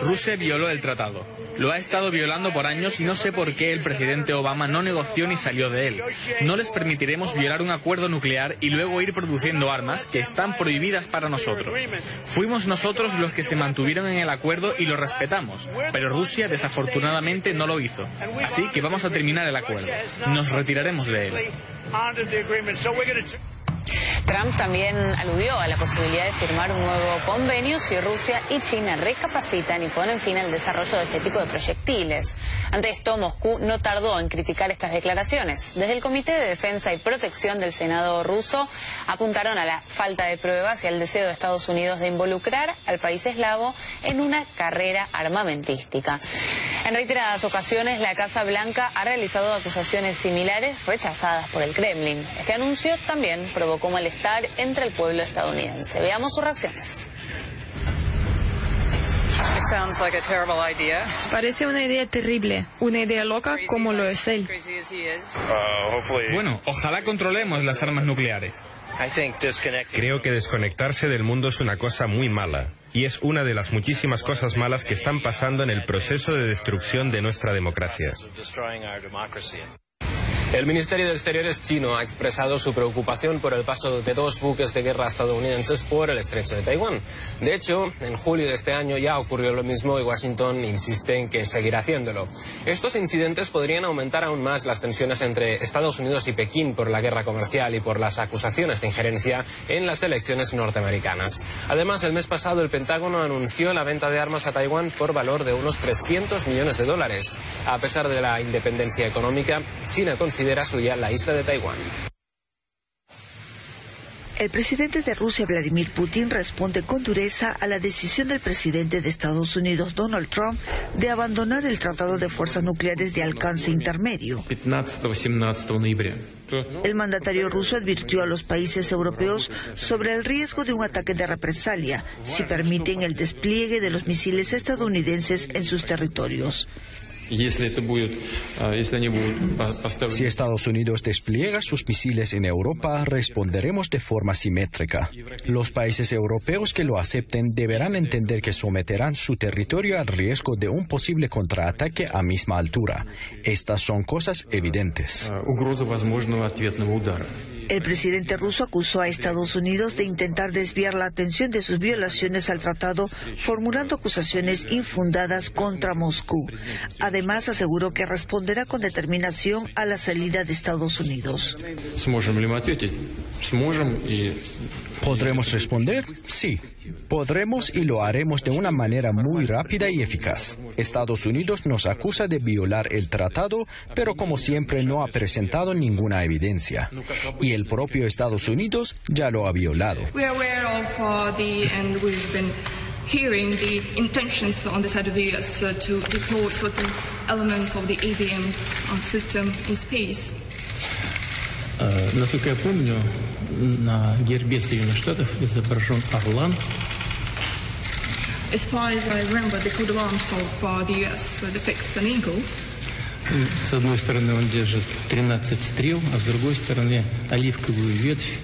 Rusia violó el tratado. Lo ha estado violando por años y no sé por qué el presidente Obama no negoció ni salió de él. No les permitiremos violar un acuerdo nuclear y luego ir produciendo armas que están prohibidas para nosotros. Fuimos nosotros los que se mantuvieron en el acuerdo y lo respetamos, pero Rusia desafortunadamente no lo hizo. Así que vamos a terminar el acuerdo. Nos retiraremos de él. Trump también aludió a la posibilidad de firmar un nuevo convenio si Rusia y China recapacitan y ponen fin al desarrollo de este tipo de proyectiles. Ante esto, Moscú no tardó en criticar estas declaraciones. Desde el Comité de Defensa y Protección del Senado ruso apuntaron a la falta de pruebas y al deseo de Estados Unidos de involucrar al país eslavo en una carrera armamentística. En reiteradas ocasiones, la Casa Blanca ha realizado acusaciones similares rechazadas por el Kremlin. Este anuncio también provocó malestar entre el pueblo estadounidense. Veamos sus reacciones. Parece una idea terrible, una idea loca como lo es él. Bueno, ojalá controlemos las armas nucleares. Creo que desconectarse del mundo es una cosa muy mala, y es una de las muchísimas cosas malas que están pasando en el proceso de destrucción de nuestra democracia. El Ministerio de Exteriores chino ha expresado su preocupación por el paso de 2 buques de guerra estadounidenses por el estrecho de Taiwán. De hecho, en julio de este año ya ocurrió lo mismo y Washington insiste en que seguirá haciéndolo. Estos incidentes podrían aumentar aún más las tensiones entre Estados Unidos y Pekín por la guerra comercial y por las acusaciones de injerencia en las elecciones norteamericanas. Además, el mes pasado el Pentágono anunció la venta de armas a Taiwán por valor de unos $300 millones. A pesar de la independencia económica, China considera suya la isla de Taiwán. El presidente de Rusia, Vladimir Putin, responde con dureza a la decisión del presidente de Estados Unidos, Donald Trump, de abandonar el Tratado de Fuerzas Nucleares de Alcance Intermedio. El mandatario ruso advirtió a los países europeos sobre el riesgo de un ataque de represalia si permiten el despliegue de los misiles estadounidenses en sus territorios. Si Estados Unidos despliega sus misiles en Europa, responderemos de forma simétrica. Los países europeos que lo acepten deberán entender que someterán su territorio al riesgo de un posible contraataque a misma altura. Estas son cosas evidentes. El presidente ruso acusó a Estados Unidos de intentar desviar la atención de sus violaciones al tratado, formulando acusaciones infundadas contra Moscú. Además, aseguró que responderá con determinación a la salida de Estados Unidos. ¿Podremos responder? Sí. Podremos y lo haremos de una manera muy rápida y eficaz. Estados Unidos nos acusa de violar el tratado, pero como siempre no ha presentado ninguna evidencia. Y el propio Estados Unidos ya lo ha violado. Hearing the intentions on the side of the US to deploy certain elements of the ABM system in space. Насколько я помню, на гербе Соединенных Штатов изображен орлан. As far as I remember, the coat of arms of the US depicts an eagle. С одной стороны он держит 13 стрел, а с другой стороны оливковую ветвь,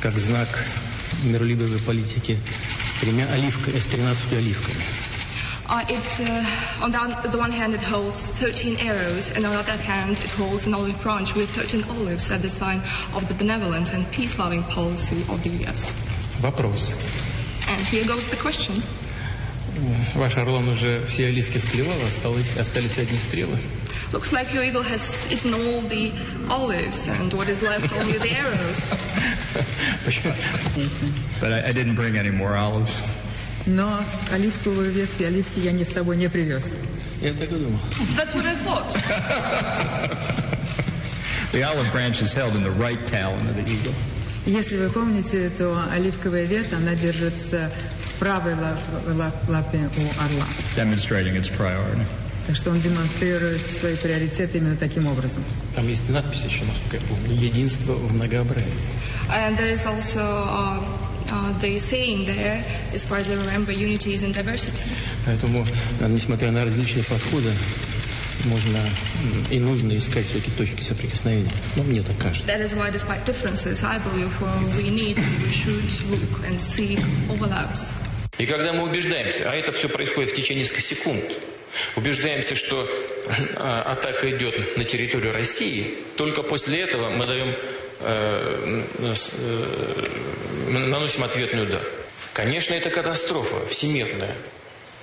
как знак миролюбивой политики. С 13 оливками. On the one hand, it holds 13 arrows, and on the other hand, it holds an olive branch with 13 olives as the sign of the benevolent and peace-loving policy of the U.S. Вопрос. And here goes the question. Ваш орлан уже все оливки склевал, остались одни стрелы. Looks like your eagle has eaten all the olives, and what is left only the arrows. But I didn't bring any more olives. Но оливковую ветвь и оливки я с собой не привез. Я так и думал. That's what I thought. The olive branch is held in the right talon of the eagle. Если вы помните, то оливковая ветвь, она держится в правой лапе у орла. Demonstrating its priority. Так что он демонстрирует свои приоритеты именно таким образом. Там есть надпись еще, насколько я помню, «Единство в многообразии». And there is also the saying there, as far as I remember, unity is in diversity. Поэтому, несмотря на различные подходы, можно и нужно искать все-таки точки соприкосновения. Но мне так кажется. That is why, despite differences, I believe we should look and see overlaps. И когда мы убеждаемся, а это все происходит в течение нескольких секунд, убеждаемся, что атака идет на территорию России, только после этого мы наносим ответный удар. Конечно, это катастрофа всемирная.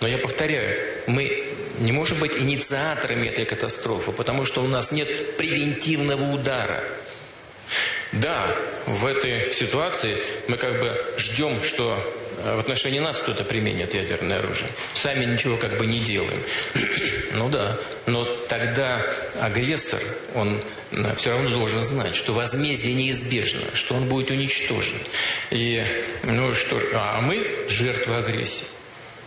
Но я повторяю, мы не можем быть инициаторами этой катастрофы, потому что у нас нет превентивного удара. Да, в этой ситуации мы как бы ждем, что в отношении нас кто-то применит ядерное оружие. Сами ничего как бы не делаем. Ну да, но тогда агрессор, он все равно должен знать, что возмездие неизбежно, что он будет уничтожен. И, ну что ж, а мы жертвы агрессии.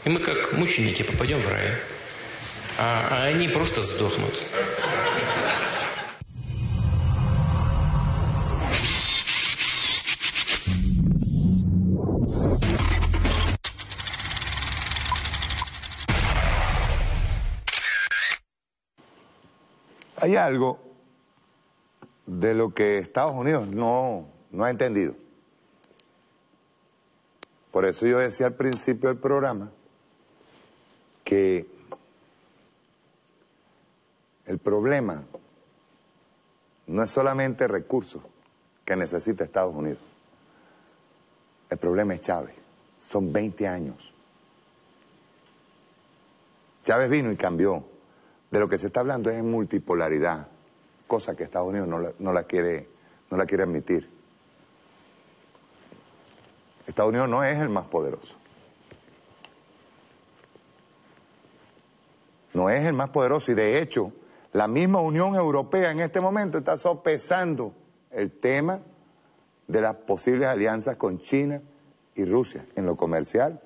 И мы как мученики попадем в рай. А они просто сдохнут. Hay algo de lo que Estados Unidos no ha entendido. Por eso yo decía al principio del programa que el problema no es solamente recursos que necesita Estados Unidos. El problema es Chávez. Son 20 años. Chávez vino y cambió. De lo que se está hablando es en multipolaridad, cosa que Estados Unidos no la quiere admitir. Estados Unidos no es el más poderoso. No es el más poderoso y de hecho la misma Unión Europea en este momento está sopesando el tema de las posibles alianzas con China y Rusia en lo comercial.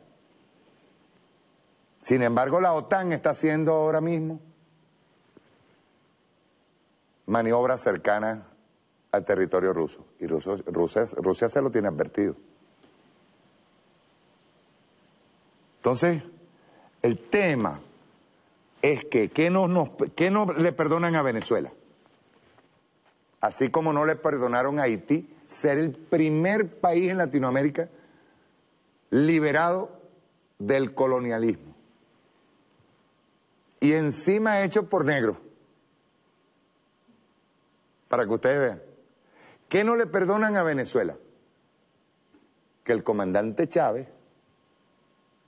Sin embargo, la OTAN está haciendo ahora mismo maniobras cercanas al territorio ruso. Y Rusia se lo tiene advertido. Entonces, el tema es que ¿qué no le perdonan a Venezuela? Así como no le perdonaron a Haití ser el primer país en Latinoamérica liberado del colonialismo. Y encima hecho por negros. Para que ustedes vean. ¿Qué no le perdonan a Venezuela? Que el comandante Chávez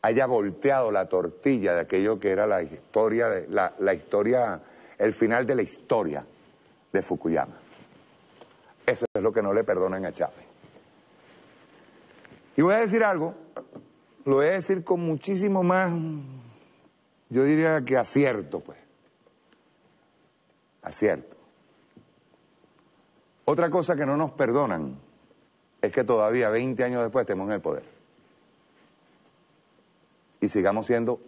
haya volteado la tortilla de aquello que era la historia, el final de la historia de Fukuyama. Eso es lo que no le perdonan a Chávez. Y voy a decir algo, lo voy a decir con muchísimo más, yo diría que acierto, pues. Acierto. Otra cosa que no nos perdonan es que todavía 20 años después estemos en el poder. Y sigamos siendo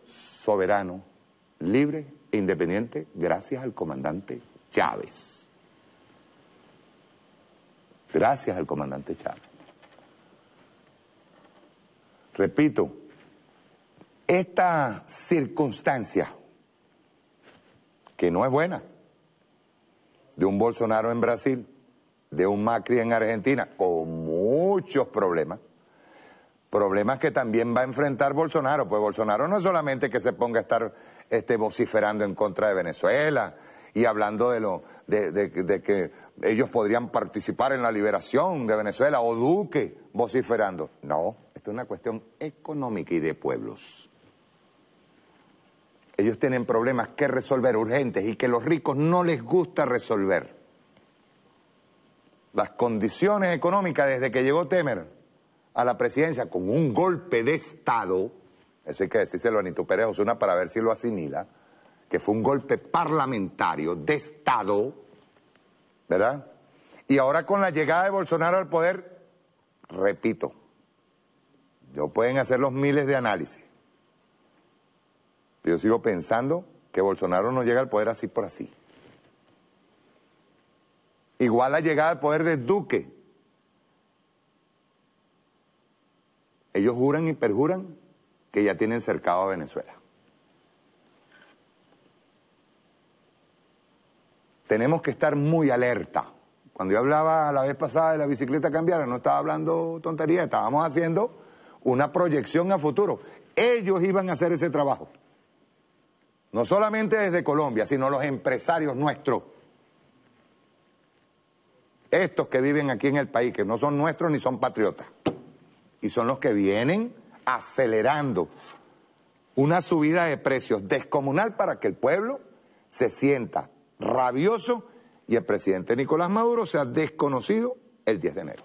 soberanos, libres e independientes gracias al comandante Chávez. Gracias al comandante Chávez. Repito, esta circunstancia, que no es buena, de un Bolsonaro en Brasil, de un Macri en Argentina, con muchos problemas, problemas que también va a enfrentar Bolsonaro, pues Bolsonaro no es solamente que se ponga a estar vociferando en contra de Venezuela y hablando de que ellos podrían participar en la liberación de Venezuela, o Duque vociferando. No, esto es una cuestión económica y de pueblos. Ellos tienen problemas que resolver urgentes y que los ricos no les gusta resolver. Las condiciones económicas desde que llegó Temer a la presidencia con un golpe de Estado eso hay que decírselo a Nito Pérez Osuna para ver si lo asimila, que fue un golpe parlamentario de Estado, ¿verdad? Y ahora con la llegada de Bolsonaro al poder, repito, pueden hacer los miles de análisis. Yo sigo pensando que Bolsonaro no llega al poder así por así. Igual la llegada al poder de Duque. Ellos juran y perjuran que ya tienen cercado a Venezuela. Tenemos que estar muy alerta. Cuando yo hablaba la vez pasada de la bicicleta cambiaria, no estaba hablando tontería, estábamos haciendo una proyección a futuro. Ellos iban a hacer ese trabajo. No solamente desde Colombia, sino los empresarios nuestros. Estos que viven aquí en el país, que no son nuestros ni son patriotas. Y son los que vienen acelerando una subida de precios descomunal para que el pueblo se sienta rabioso y el presidente Nicolás Maduro sea desconocido el 10 de enero.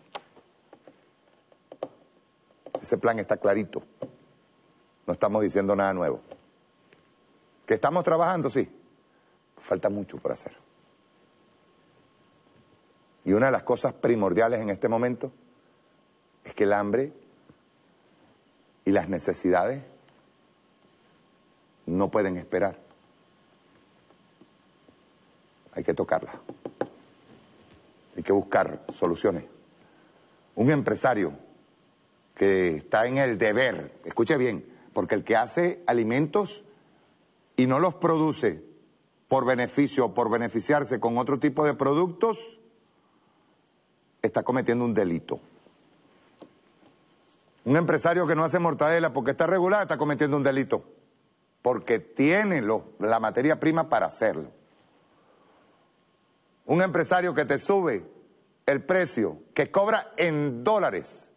Ese plan está clarito. No estamos diciendo nada nuevo. ¿Que estamos trabajando? Sí. Falta mucho por hacer. Y una de las cosas primordiales en este momento es que el hambre y las necesidades no pueden esperar. Hay que tocarlas. Hay que buscar soluciones. Un empresario que está en el deber, escuche bien, porque el que hace alimentos y no los produce por beneficio o por beneficiarse con otro tipo de productos, está cometiendo un delito. Un empresario que no hace mortadela porque está regulada está cometiendo un delito, porque tiene la materia prima para hacerlo. Un empresario que te sube el precio, que cobra en dólares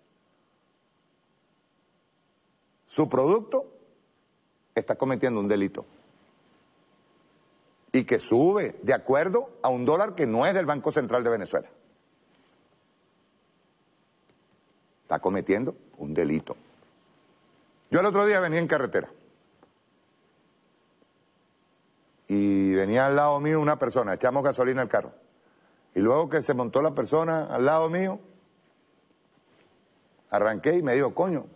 su producto, está cometiendo un delito. Y que sube de acuerdo a un dólar que no es del Banco Central de Venezuela. Está cometiendo un delito. Yo el otro día venía en carretera y venía al lado mío una persona, echamos gasolina al carro. Y luego que se montó la persona al lado mío, arranqué y me dijo, coño,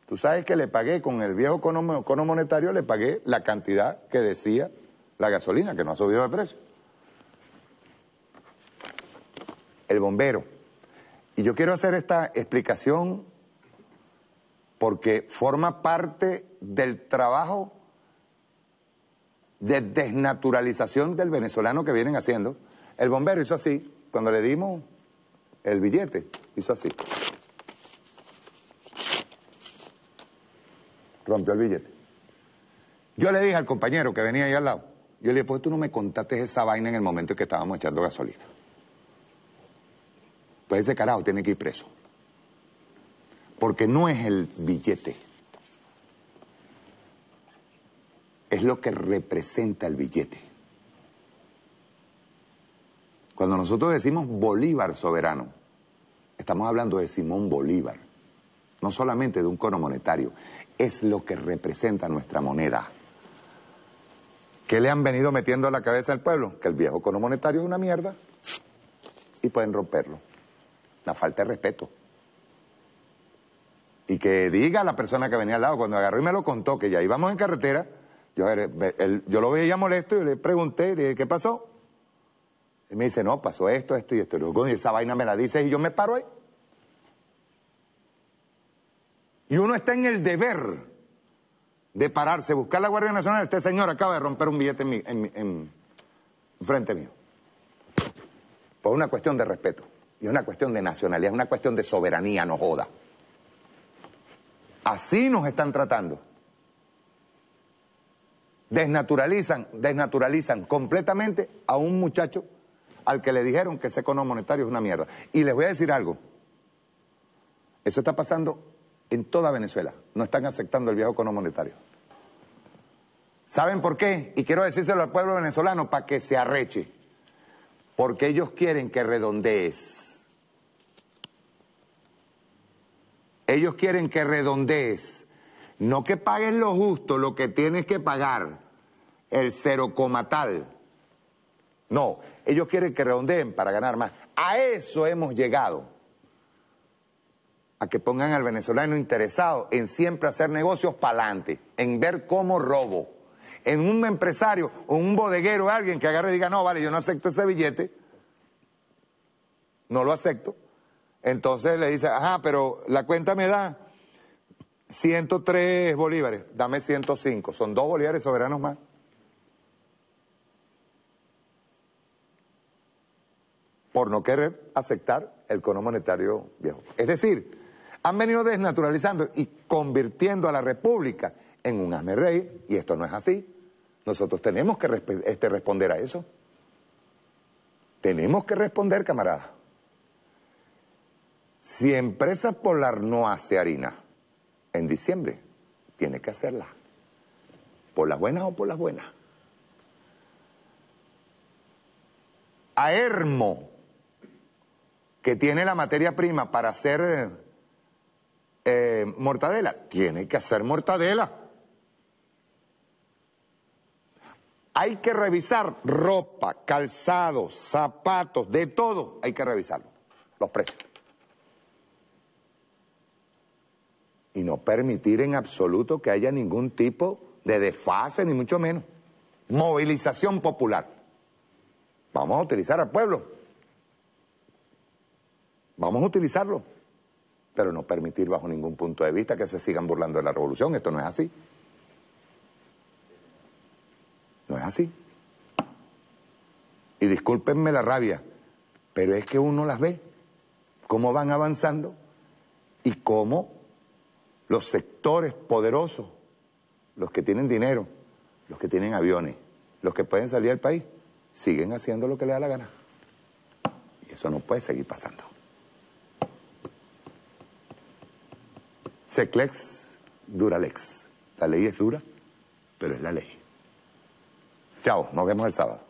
tú sabes que le pagué con el viejo cono monetario, le pagué la cantidad que decía la gasolina, que no ha subido de precio. El bombero. Y yo quiero hacer esta explicación porque forma parte del trabajo de desnaturalización del venezolano que vienen haciendo. El bombero hizo así, cuando le dimos el billete, hizo así. Rompió el billete. Yo le dije al compañero que venía ahí al lado, yo le dije, ¿por qué tú no me contaste esa vaina en el momento en que estábamos echando gasolina? Pues ese carajo tiene que ir preso. Porque no es el billete. Es lo que representa el billete. Cuando nosotros decimos Bolívar soberano, estamos hablando de Simón Bolívar. No solamente de un cono monetario. Es lo que representa nuestra moneda. ¿Qué le han venido metiendo a la cabeza al pueblo? Que el viejo cono monetario es una mierda y pueden romperlo. La falta de respeto. Y que diga a la persona que venía al lado, cuando agarró y me lo contó, que ya íbamos en carretera, yo lo veía molesto y le pregunté, le dije, ¿qué pasó? Y me dice, no, pasó esto, esto y esto. Y luego, esa vaina me la dices y yo me paro ahí. Y uno está en el deber de pararse, buscar la Guardia Nacional. Este señor acaba de romper un billete en frente mío. Por una cuestión de respeto. Y es una cuestión de nacionalidad, es una cuestión de soberanía, no joda. Así nos están tratando. Desnaturalizan completamente a un muchacho al que le dijeron que ese cono monetario es una mierda. Y les voy a decir algo. Eso está pasando en toda Venezuela. No están aceptando el viejo cono monetario. ¿Saben por qué? Y quiero decírselo al pueblo venezolano para que se arreche. Porque ellos quieren que redondees. Ellos quieren que redondees, No que pagues lo justo, lo que tienes que pagar, el 0, tal. No, ellos quieren que redondeen para ganar más. A eso hemos llegado. A que pongan al venezolano interesado en siempre hacer negocios para adelante, en ver cómo robo. En un empresario o un bodeguero, alguien que agarre y diga, no, vale, yo no acepto ese billete, no lo acepto. Entonces le dice, ajá, pero la cuenta me da 103 bolívares, dame 105, son 2 bolívares soberanos más. Por no querer aceptar el cono monetario viejo. Es decir, han venido desnaturalizando y convirtiendo a la República en un hazmerreír, y esto no es así. Nosotros tenemos que responder a eso. Tenemos que responder, camaradas. Si Empresa Polar no hace harina en diciembre, tiene que hacerla. Por las buenas o por las buenas. Aermo, que tiene la materia prima para hacer mortadela, tiene que hacer mortadela. Hay que revisar ropa, calzados, zapatos, de todo, hay que revisarlo, los precios. Y no permitir en absoluto que haya ningún tipo de desfase, ni mucho menos. Movilización popular. Vamos a utilizar al pueblo. Vamos a utilizarlo. Pero no permitir bajo ningún punto de vista que se sigan burlando de la revolución. Esto no es así. No es así. Y discúlpenme la rabia, pero es que uno las ve, cómo van avanzando y cómo los sectores poderosos, los que tienen dinero, los que tienen aviones, los que pueden salir del país, siguen haciendo lo que les da la gana. Y eso no puede seguir pasando. Seclex, Duralex. La ley es dura, pero es la ley. Chao, nos vemos el sábado.